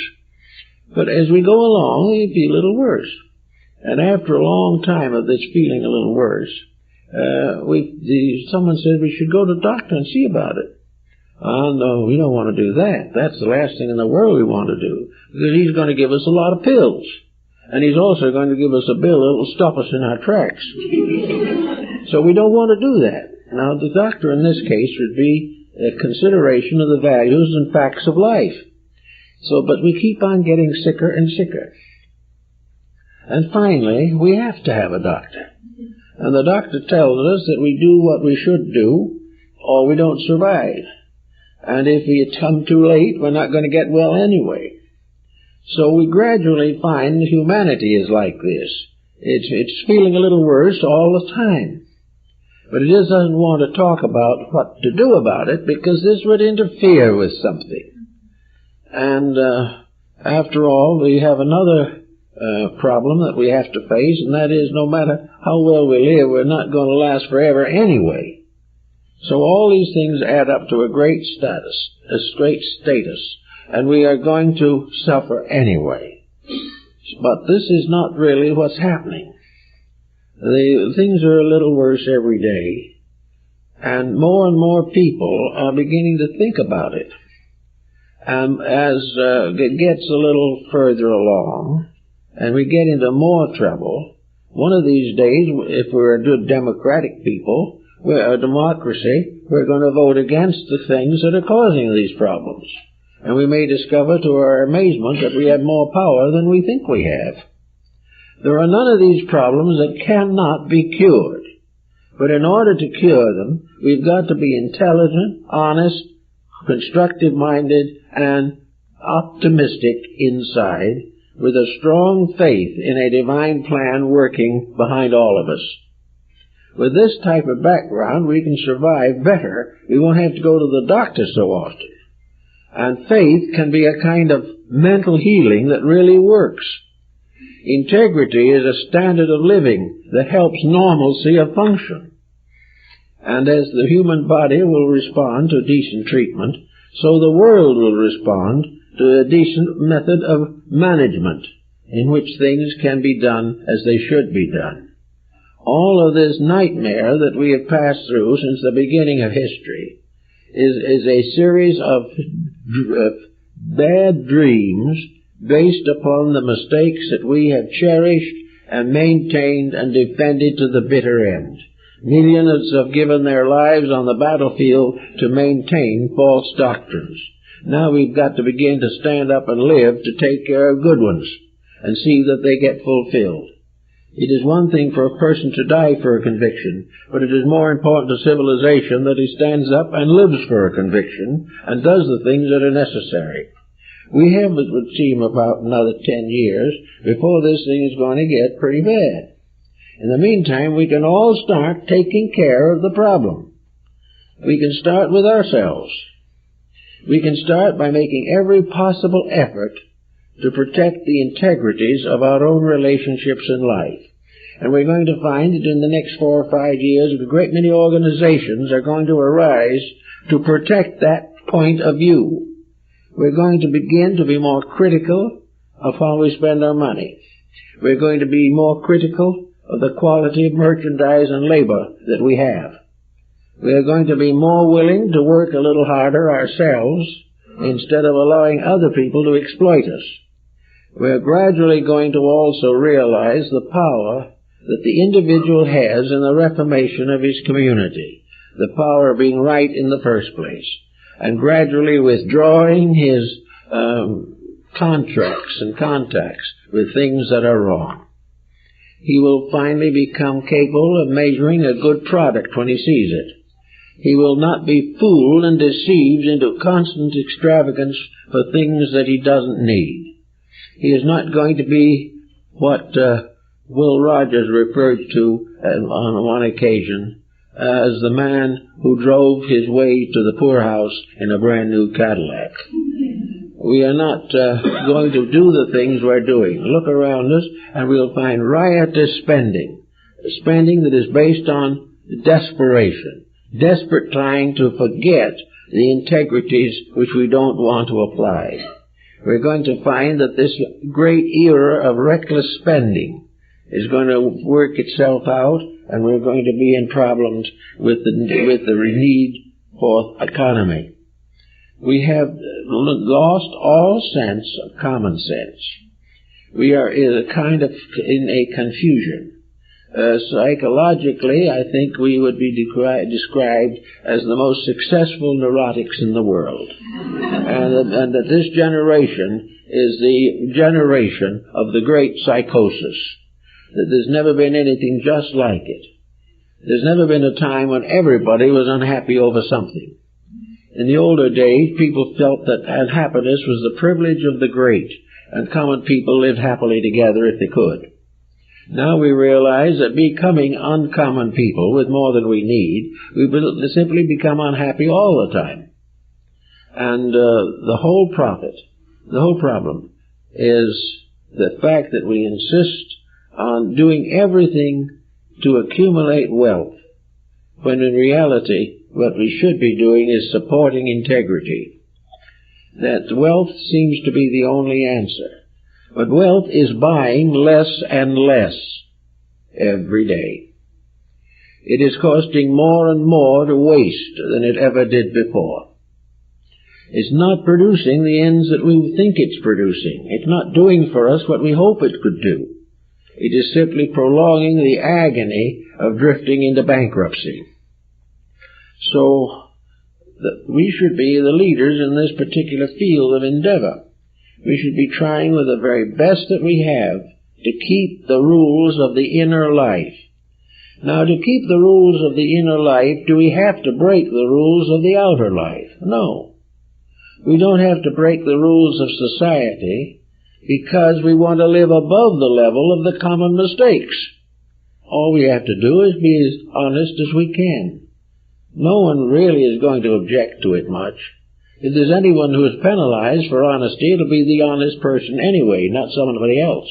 S1: But as we go along, we feel a little worse. And after a long time of this feeling a little worse, someone said we should go to the doctor and see about it. No, we don't want to do that. That's the last thing in the world we want to do, because he's going to give us a lot of pills. And he's also going to give us a bill that will stop us in our tracks. So we don't want to do that. Now, the doctor in this case would be a consideration of the values and facts of life. But we keep on getting sicker and sicker. And finally, we have to have a doctor. And the doctor tells us that we do what we should do, or we don't survive. And if we come too late, we're not going to get well anyway. So we gradually find that humanity is like this. It's feeling a little worse all the time. But it doesn't want to talk about what to do about it, because this would interfere with something. And after all, we have another problem that we have to face, and that is no matter how well we live, we're not going to last forever anyway. So all these things add up to a great status, and we are going to suffer anyway. But this is not really what's happening. The things are a little worse every day, and more people are beginning to think about it. And as it gets a little further along, and we get into more trouble, one of these days, if we're a good democratic people, we're a democracy, we're going to vote against the things that are causing these problems. and we may discover to our amazement that we have more power than we think we have. There are none of these problems that cannot be cured. But in order to cure them, we've got to be intelligent, honest, constructive-minded, and optimistic inside, with a strong faith in a divine plan working behind all of us. With this type of background, we can survive better. We won't have to go to the doctor so often. And faith can be a kind of mental healing that really works. Integrity is a standard of living that helps normalcy of function. And as the human body will respond to decent treatment, so the world will respond to a decent method of management in which things can be done as they should be done. All of this nightmare that we have passed through since the beginning of history is a series of bad dreams based upon the mistakes that we have cherished and maintained and defended to the bitter end. Millions have given their lives on the battlefield to maintain false doctrines. Now we've got to begin to stand up and live to take care of good ones and see that they get fulfilled. It is one thing for a person to die for a conviction, but it is more important to civilization that he stands up and lives for a conviction and does the things that are necessary. We have, it would seem, about another 10 years before this thing is going to get pretty bad. In the meantime, we can all start taking care of the problem. We can start with ourselves. We can start by making every possible effort to protect the integrities of our own relationships in life. And we're going to find that in the next 4 or 5 years, a great many organizations are going to arise to protect that point of view. We're going to begin to be more critical of how we spend our money. We're going to be more critical of the quality of merchandise and labor that we have. We are going to be more willing to work a little harder ourselves instead of allowing other people to exploit us. We're gradually going to also realize the power that the individual has in the reformation of his community, the power of being right in the first place, and gradually withdrawing his contracts and contacts with things that are wrong. He will finally become capable of measuring a good product when he sees it. He will not be fooled and deceived into constant extravagance for things that he doesn't need. He is not going to be what Will Rogers referred to on one occasion as the man who drove his way to the poorhouse in a brand new Cadillac. We are not going to do the things we're doing. Look around us and we'll find riotous spending that is based on desperation, desperate trying to forget the integrities which we don't want to apply. We're going to find that this great era of reckless spending is going to work itself out, and we're going to be in problems with the need for economy. We have lost all sense of common sense. We are in a confusion. Psychologically, I think we would be described as the most successful neurotics in the world. And that this generation is the generation of the great psychosis. That there's never been anything just like it. There's never been a time when everybody was unhappy over something. In the older days, people felt that happiness was the privilege of the great, and common people lived happily together if they could. Now we realize that becoming uncommon people with more than we need, we will simply become unhappy all the time. And the whole problem is the fact that we insist on doing everything to accumulate wealth, when in reality what we should be doing is supporting integrity. That wealth seems to be the only answer. But wealth is buying less and less every day. It is costing more and more to waste than it ever did before. It's not producing the ends that we think it's producing. It's not doing for us what we hope it could do. It is simply prolonging the agony of drifting into bankruptcy. So that we should be the leaders in this particular field of endeavor. We should be trying with the very best that we have to keep the rules of the inner life. Now, to keep the rules of the inner life, do we have to break the rules of the outer life? No. We don't have to break the rules of society because we want to live above the level of the common mistakes. All we have to do is be as honest as we can. No one really is going to object to it much. If there's anyone who is penalized for honesty, it'll be the honest person anyway, not somebody else.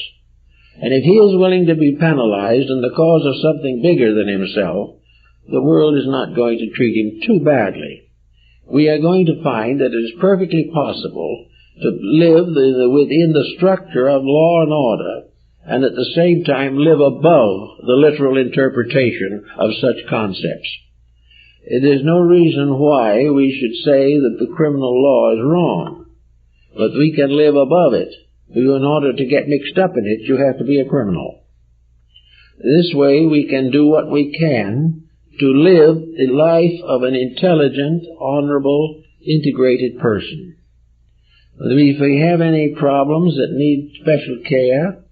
S1: And if he is willing to be penalized in the cause of something bigger than himself, the world is not going to treat him too badly. We are going to find that it is perfectly possible to live within the structure of law and order, and at the same time live above the literal interpretation of such concepts. There's no reason why we should say that the criminal law is wrong, but we can live above it. In order to get mixed up in it, you have to be a criminal. This way we can do what we can to live the life of an intelligent, honorable, integrated person. If we have any problems that need special care,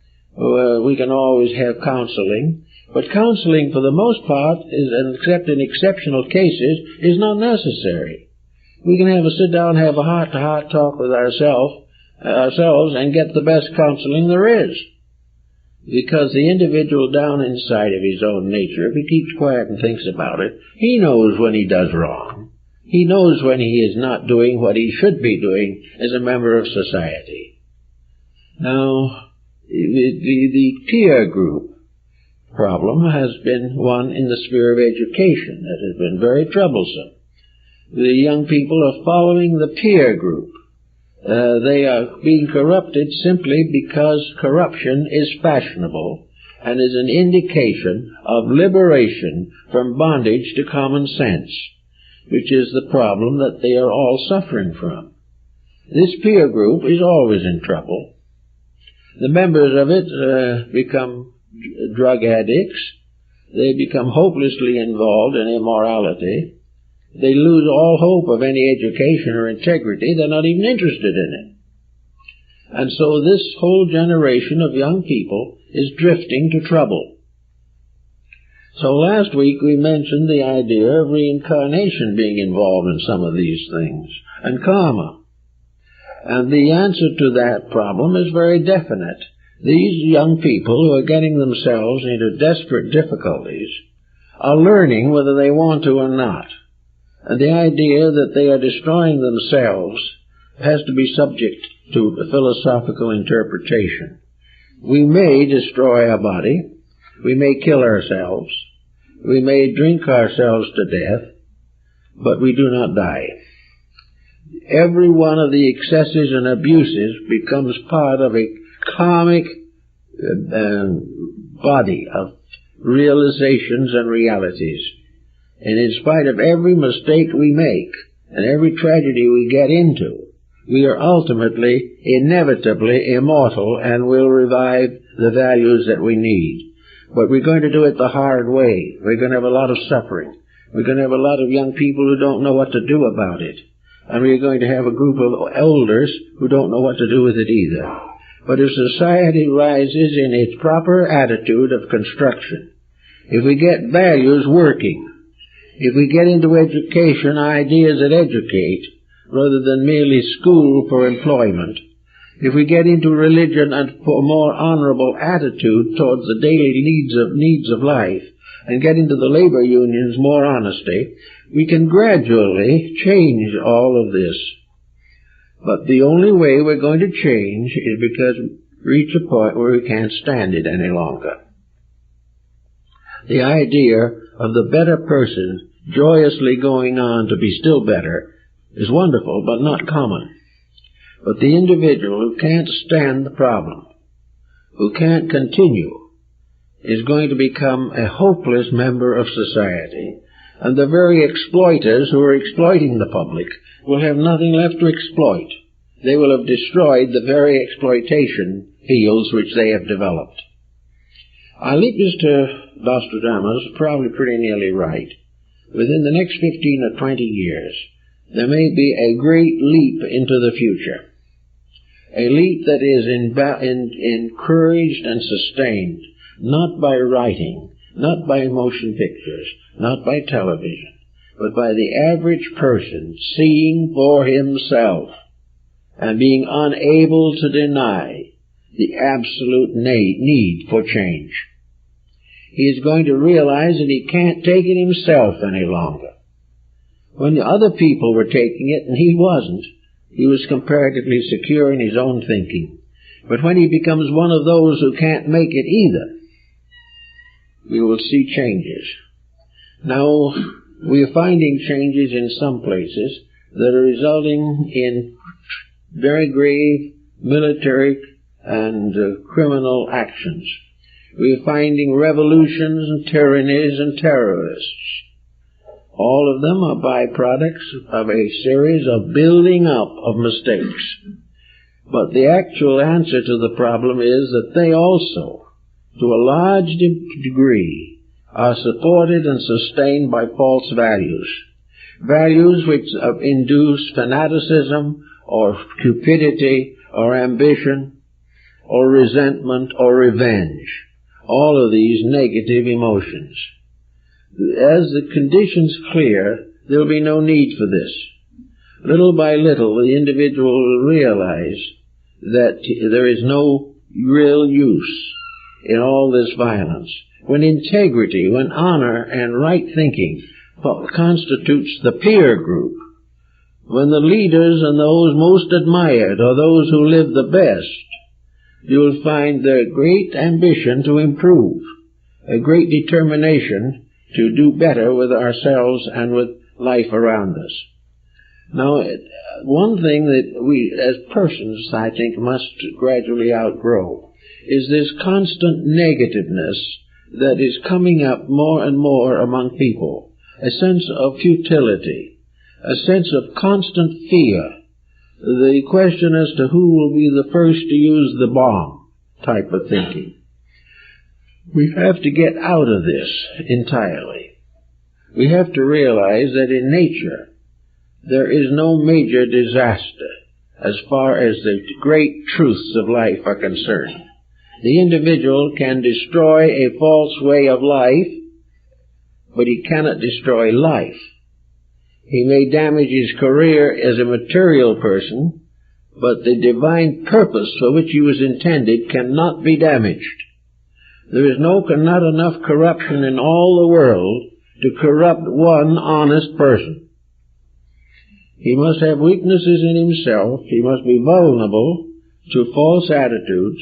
S1: we can always have counseling. But counseling, for the most part, except in exceptional cases, is not necessary. We can sit down, have a heart-to-heart talk with ourselves and get the best counseling there is. Because the individual down inside of his own nature, if he keeps quiet and thinks about it, he knows when he does wrong. He knows when he is not doing what he should be doing as a member of society. Now, the peer group problem has been one in the sphere of education that has been very troublesome. The young people are following the peer group. They are being corrupted simply because corruption is fashionable and is an indication of liberation from bondage to common sense, which is the problem that they are all suffering from. This peer group is always in trouble. The members of it become drug addicts. They become hopelessly involved in immorality. They lose all hope of any education or integrity. They're not even interested in it. And so this whole generation of young people is drifting to trouble. So last week we mentioned the idea of reincarnation being involved in some of these things, and karma. And the answer to that problem is very definite. These young people who are getting themselves into desperate difficulties are learning whether they want to or not. And the idea that they are destroying themselves has to be subject to a philosophical interpretation. We may destroy our body. We may kill ourselves. We may drink ourselves to death, but we do not die. Every one of the excesses and abuses becomes part of a karmic body of realizations and realities. And in spite of every mistake we make and every tragedy we get into, we are ultimately, inevitably immortal and will revive the values that we need. But we're going to do it the hard way. We're going to have a lot of suffering. We're going to have a lot of young people who don't know what to do about it. And we're going to have a group of elders who don't know what to do with it either. But if society rises in its proper attitude of construction, if we get values working, if we get into education ideas that educate rather than merely school for employment, if we get into religion and for a more honorable attitude towards the daily needs of life, and get into the labor unions more honesty, we can gradually change all of this. But the only way we're going to change is because we reach a point where we can't stand it any longer. The idea of the better person joyously going on to be still better is wonderful, but not common. But the individual who can't stand the problem, who can't continue, is going to become a hopeless member of society, and the very exploiters who are exploiting the public will have nothing left to exploit. They will have destroyed the very exploitation fields which they have developed. I think Mr. Nostradamus is probably pretty nearly right. Within the next 15 or 20 years, there may be a great leap into the future. A leap that is encouraged and sustained, not by writing, not by motion pictures, not by television, but by the average person seeing for himself and being unable to deny the absolute need for change. He is going to realize that he can't take it himself any longer. When the other people were taking it and he wasn't, he was comparatively secure in his own thinking. But when he becomes one of those who can't make it either, we will see changes. Now, we are finding changes in some places that are resulting in very grave military and criminal actions. We are finding revolutions and tyrannies and terrorists. All of them are byproducts of a series of building up of mistakes. But the actual answer to the problem is that they also, to a large degree, are supported and sustained by false values. Values which induce fanaticism or cupidity or ambition or resentment or revenge. All of these negative emotions. As the conditions clear, there will be no need for this. Little by little, the individual will realize that there is no real use in all this violence. When integrity, when honor and right thinking constitutes the peer group, when the leaders and those most admired are those who live the best, you will find their great ambition to improve, a great determination to do better with ourselves and with life around us. Now, one thing that we as persons, I think, must gradually outgrow is this constant negativeness that is coming up more and more among people, a sense of futility, a sense of constant fear, the question as to who will be the first to use the bomb type of thinking. We have to get out of this entirely. We have to realize that in nature there is no major disaster as far as the great truths of life are concerned. The individual can destroy a false way of life, but he cannot destroy life. He may damage his career as a material person, but the divine purpose for which he was intended cannot be damaged. There is not enough corruption in all the world to corrupt one honest person. He must have weaknesses in himself. He must be vulnerable to false attitudes.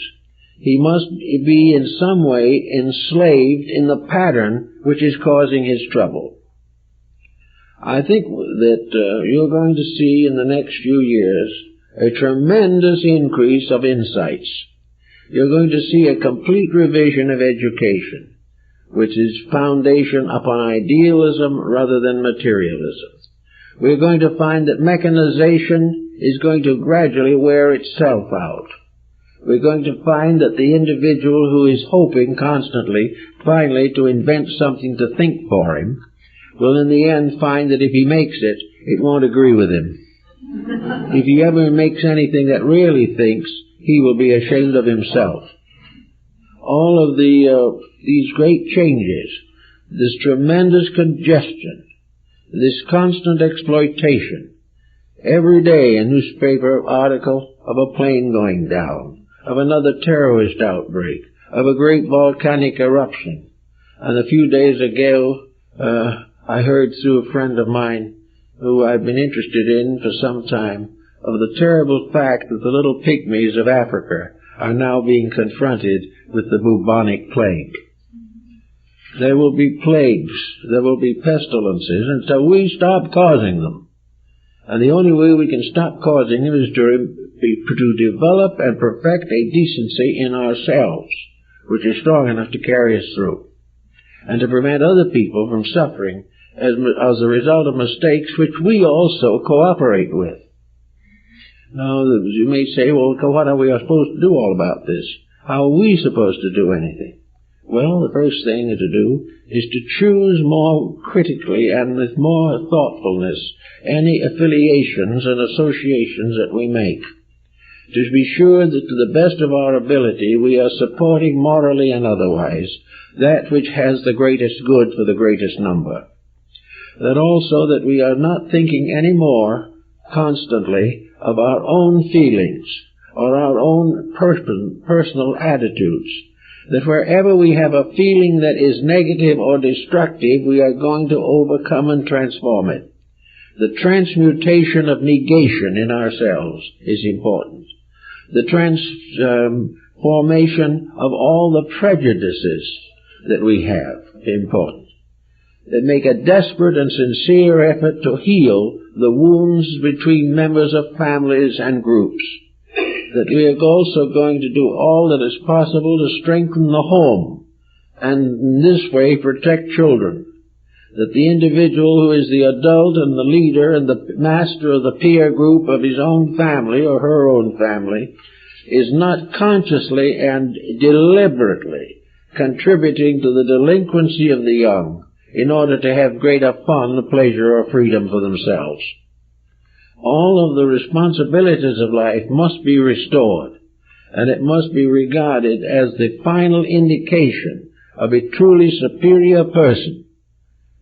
S1: He must be in some way enslaved in the pattern which is causing his trouble. I think that you're going to see in the next few years a tremendous increase of insights. You're going to see a complete revision of education, which is foundation upon idealism rather than materialism. We're going to find that mechanization is going to gradually wear itself out. We're going to find that the individual who is hoping constantly, finally, to invent something to think for him, will in the end find that if he makes it, it won't agree with him. If he ever makes anything that really thinks, he will be ashamed of himself. All of these great changes, this tremendous congestion, this constant exploitation, every day a newspaper article of a plane going down, of another terrorist outbreak, of a great volcanic eruption. And a few days ago, I heard through a friend of mine who I've been interested in for some time of the terrible fact that the little pygmies of Africa are now being confronted with the bubonic plague. There will be plagues, there will be pestilences until we stop causing them. And the only way we can stop causing them is to develop and perfect a decency in ourselves, which is strong enough to carry us through, and to prevent other people from suffering as a result of mistakes which we also cooperate with. Now, you may say, well, what are we supposed to do all about this? How are we supposed to do anything? Well, the first thing to do is to choose more critically and with more thoughtfulness any affiliations and associations that we make, to be sure that to the best of our ability we are supporting morally and otherwise that which has the greatest good for the greatest number. That also that we are not thinking any more constantly of our own feelings or our own personal attitudes, that wherever we have a feeling that is negative or destructive, we are going to overcome and transform it. The transmutation of negation in ourselves is important. The transformation of all the prejudices that we have is important. That make a desperate and sincere effort to heal the wounds between members of families and groups. That we are also going to do all that is possible to strengthen the home and in this way protect children. That the individual who is the adult and the leader and the master of the peer group of his own family or her own family is not consciously and deliberately contributing to the delinquency of the young in order to have greater fun, pleasure, or freedom for themselves. All of the responsibilities of life must be restored, and it must be regarded as the final indication of a truly superior person,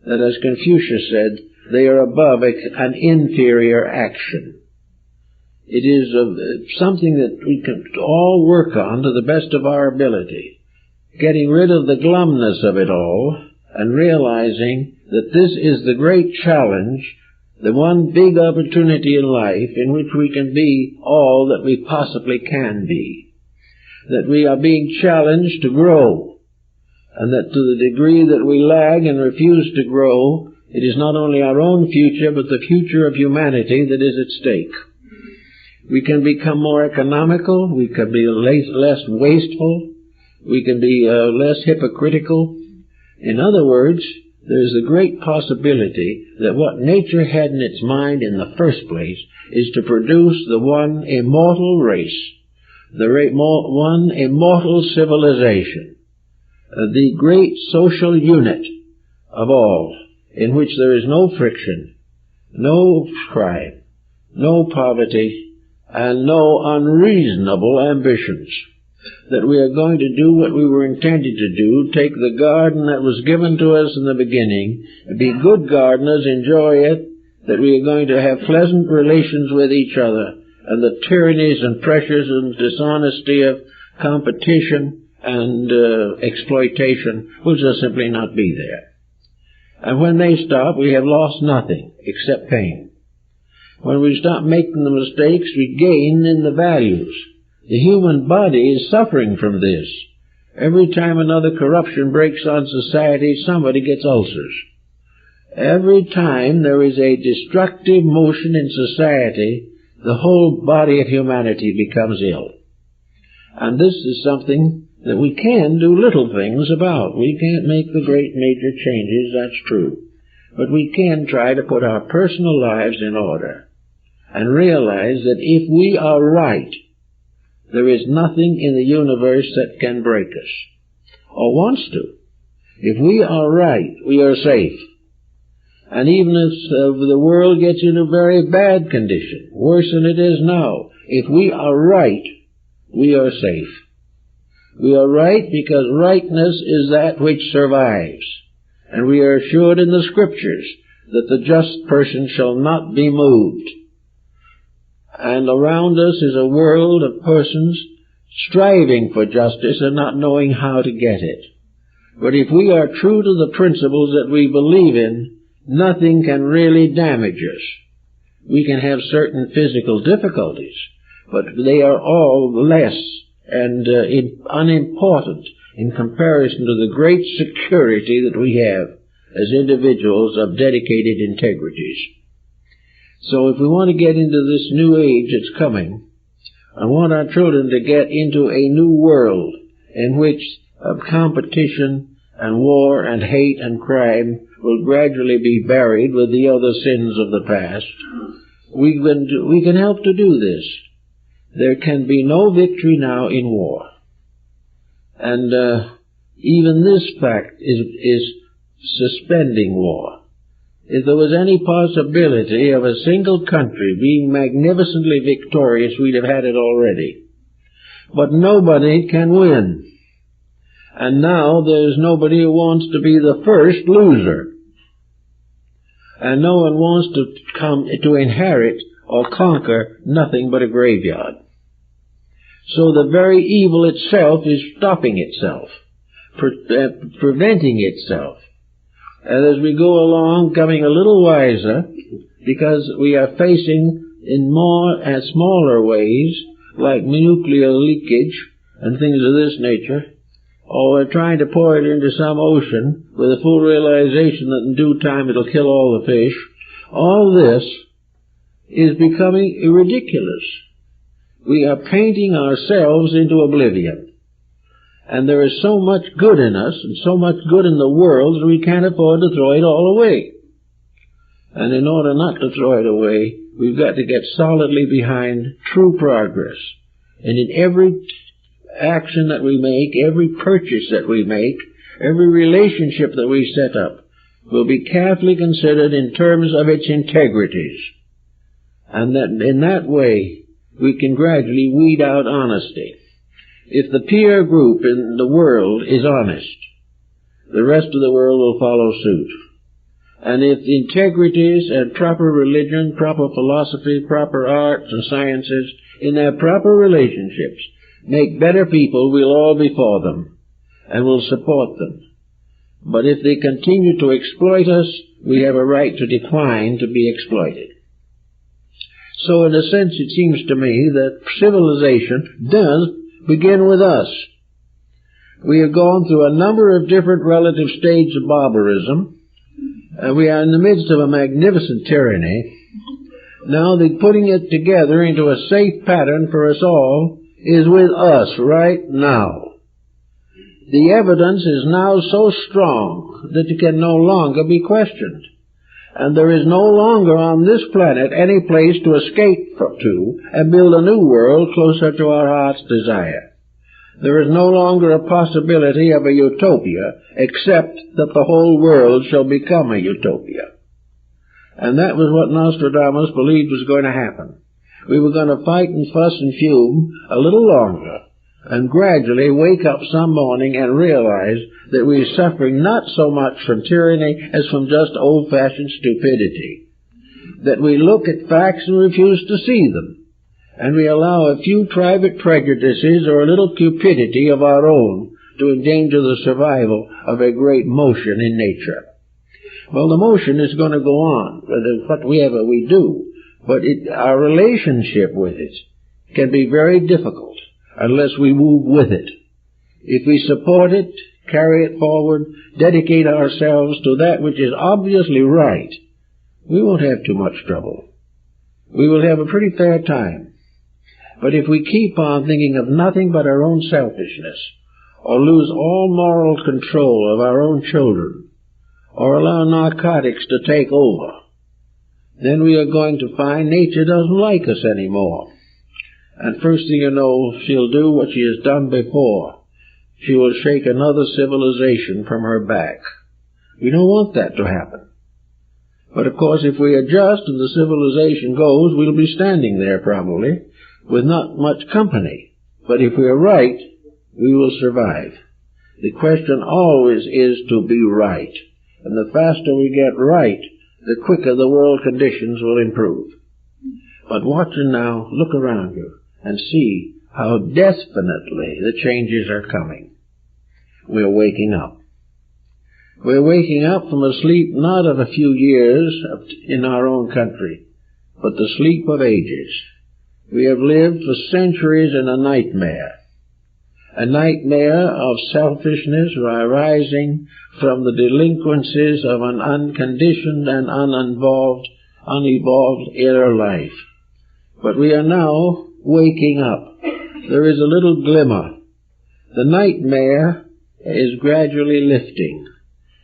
S1: that, as Confucius said, they are above an inferior action. It is something that we can all work on to the best of our ability, getting rid of the glumness of it all and realizing that this is the great challenge, the one big opportunity in life in which we can be all that we possibly can be. That we are being challenged to grow, and that to the degree that we lag and refuse to grow, it is not only our own future, but the future of humanity that is at stake. We can become more economical, we can be less wasteful, we can be less hypocritical. In other words, there is a great possibility that what nature had in its mind in the first place is to produce the one immortal race, the one immortal civilization, the great social unit of all, in which there is no friction, no crime, no poverty, and no unreasonable ambitions. That we are going to do what we were intended to do, take the garden that was given to us in the beginning, be good gardeners, enjoy it, that we are going to have pleasant relations with each other, and the tyrannies and pressures and dishonesty of competition and exploitation will just simply not be there. And when they stop, we have lost nothing except pain. When we stop making the mistakes, we gain in the values. The human body is suffering from this. Every time another corruption breaks on society, somebody gets ulcers. Every time there is a destructive motion in society, the whole body of humanity becomes ill. And this is something that we can do little things about. We can't make the great major changes, that's true. But we can try to put our personal lives in order and realize that if we are right, there is nothing in the universe that can break us, or wants to. If we are right, we are safe. And even if the world gets in a very bad condition, worse than it is now, if we are right, we are safe. We are right because rightness is that which survives. And we are assured in the Scriptures that the just person shall not be moved. And around us is a world of persons striving for justice and not knowing how to get it. But if we are true to the principles that we believe in, nothing can really damage us. We can have certain physical difficulties, but they are all less and unimportant in comparison to the great security that we have as individuals of dedicated integrities. So if we want to get into this new age that's coming, I want our children to get into a new world in which competition and war and hate and crime will gradually be buried with the other sins of the past. We can help to do this. There can be no victory now in war. And Even this fact is suspending war. If there was any possibility of a single country being magnificently victorious, we'd have had it already. But nobody can win. And now there's nobody who wants to be the first loser. And no one wants to inherit or conquer nothing but a graveyard. So the very evil itself is stopping itself, preventing itself. And as we go along, coming a little wiser, because we are facing in more and smaller ways, like nuclear leakage and things of this nature, or we're trying to pour it into some ocean with a full realization that in due time it'll kill all the fish, all this is becoming ridiculous. We are painting ourselves into oblivion. And there is so much good in us and so much good in the world that we can't afford to throw it all away. And in order not to throw it away, we've got to get solidly behind true progress. And in every action that we make, every purchase that we make, every relationship that we set up, will be carefully considered in terms of its integrities. And that in that way, we can gradually weed out honesty. If the peer group in the world is honest, the rest of the world will follow suit. And if integrities and proper religion, proper philosophy, proper arts and sciences, in their proper relationships, make better people, we'll all be for them, and will support them. But if they continue to exploit us, we have a right to decline to be exploited. So in a sense, it seems to me that civilization does begin with us. We have gone through a number of different relative stages of barbarism. We are in the midst of a magnificent tyranny. Now the putting it together into a safe pattern for us all is with us right now. The evidence is now so strong that it can no longer be questioned. And there is no longer on this planet any place to escape to and build a new world closer to our heart's desire. There is no longer a possibility of a utopia except that the whole world shall become a utopia. And that was what Nostradamus believed was going to happen. We were going to fight and fuss and fume a little longer and gradually wake up some morning and realize that we are suffering not so much from tyranny as from just old-fashioned stupidity. That we look at facts and refuse to see them. And we allow a few private prejudices or a little cupidity of our own to endanger the survival of a great motion in nature. Well, the motion is going to go on, whatever we do, but our relationship with it can be very difficult unless we move with it. If we support it, carry it forward, dedicate ourselves to that which is obviously right, we won't have too much trouble. We will have a pretty fair time. But if we keep on thinking of nothing but our own selfishness, or lose all moral control of our own children, or allow narcotics to take over, then we are going to find nature doesn't like us anymore. And first thing you know, she'll do what she has done before. She will shake another civilization from her back. We don't want that to happen. But of course, if we adjust and the civilization goes, we'll be standing there probably with not much company. But if we're right, we will survive. The question always is to be right. And the faster we get right, the quicker the world conditions will improve. But watch and now, look around you and see how definitely the changes are coming. We're waking up. We're waking up from a sleep not of a few years in our own country, but the sleep of ages. We have lived for centuries in a nightmare of selfishness arising from the delinquencies of an unconditioned and unevolved inner life. But we are now waking up. There is a little glimmer. The nightmare is gradually lifting.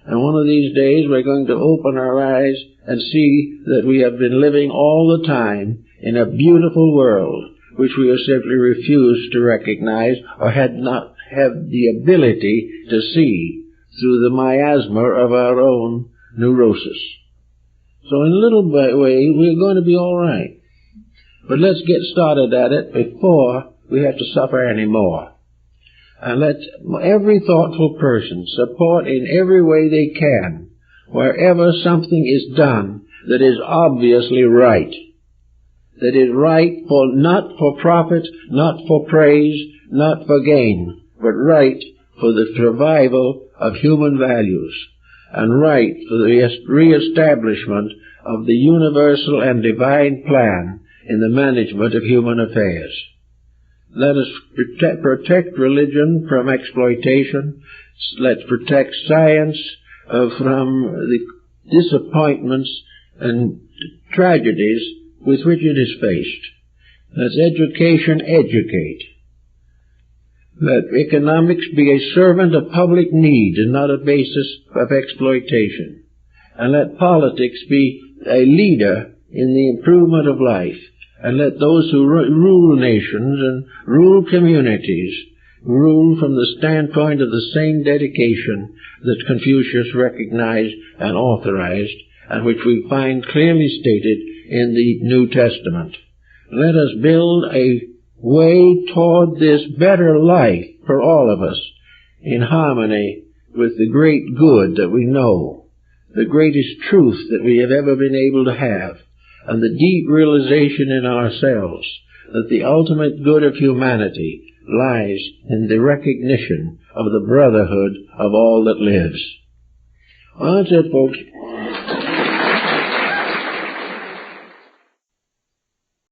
S1: And one of these days we're going to open our eyes and see that we have been living all the time in a beautiful world which we have simply refused to recognize or had have the ability to see through the miasma of our own neurosis. So in a little way, we're going to be all right. But let's get started at it before we have to suffer any more. And let every thoughtful person support in every way they can wherever something is done that is obviously right. That is right for not for profit, not for praise, not for gain, but right for the survival of human values, and right for the re-establishment of the universal and divine plan in the management of human affairs. Let us protect religion from exploitation. Let's protect science from the disappointments and tragedies with which it is faced. Let education educate. Let economics be a servant of public need and not a basis of exploitation. And let politics be a leader in the improvement of life. And let those who rule nations and rule communities rule from the standpoint of the same dedication that Confucius recognized and authorized, and which we find clearly stated in the New Testament. Let us build a way toward this better life for all of us in harmony with the great good that we know, the greatest truth that we have ever been able to have, and the deep realization in ourselves that the ultimate good of humanity lies in the recognition of the brotherhood of all that lives. Well, that's it, folks.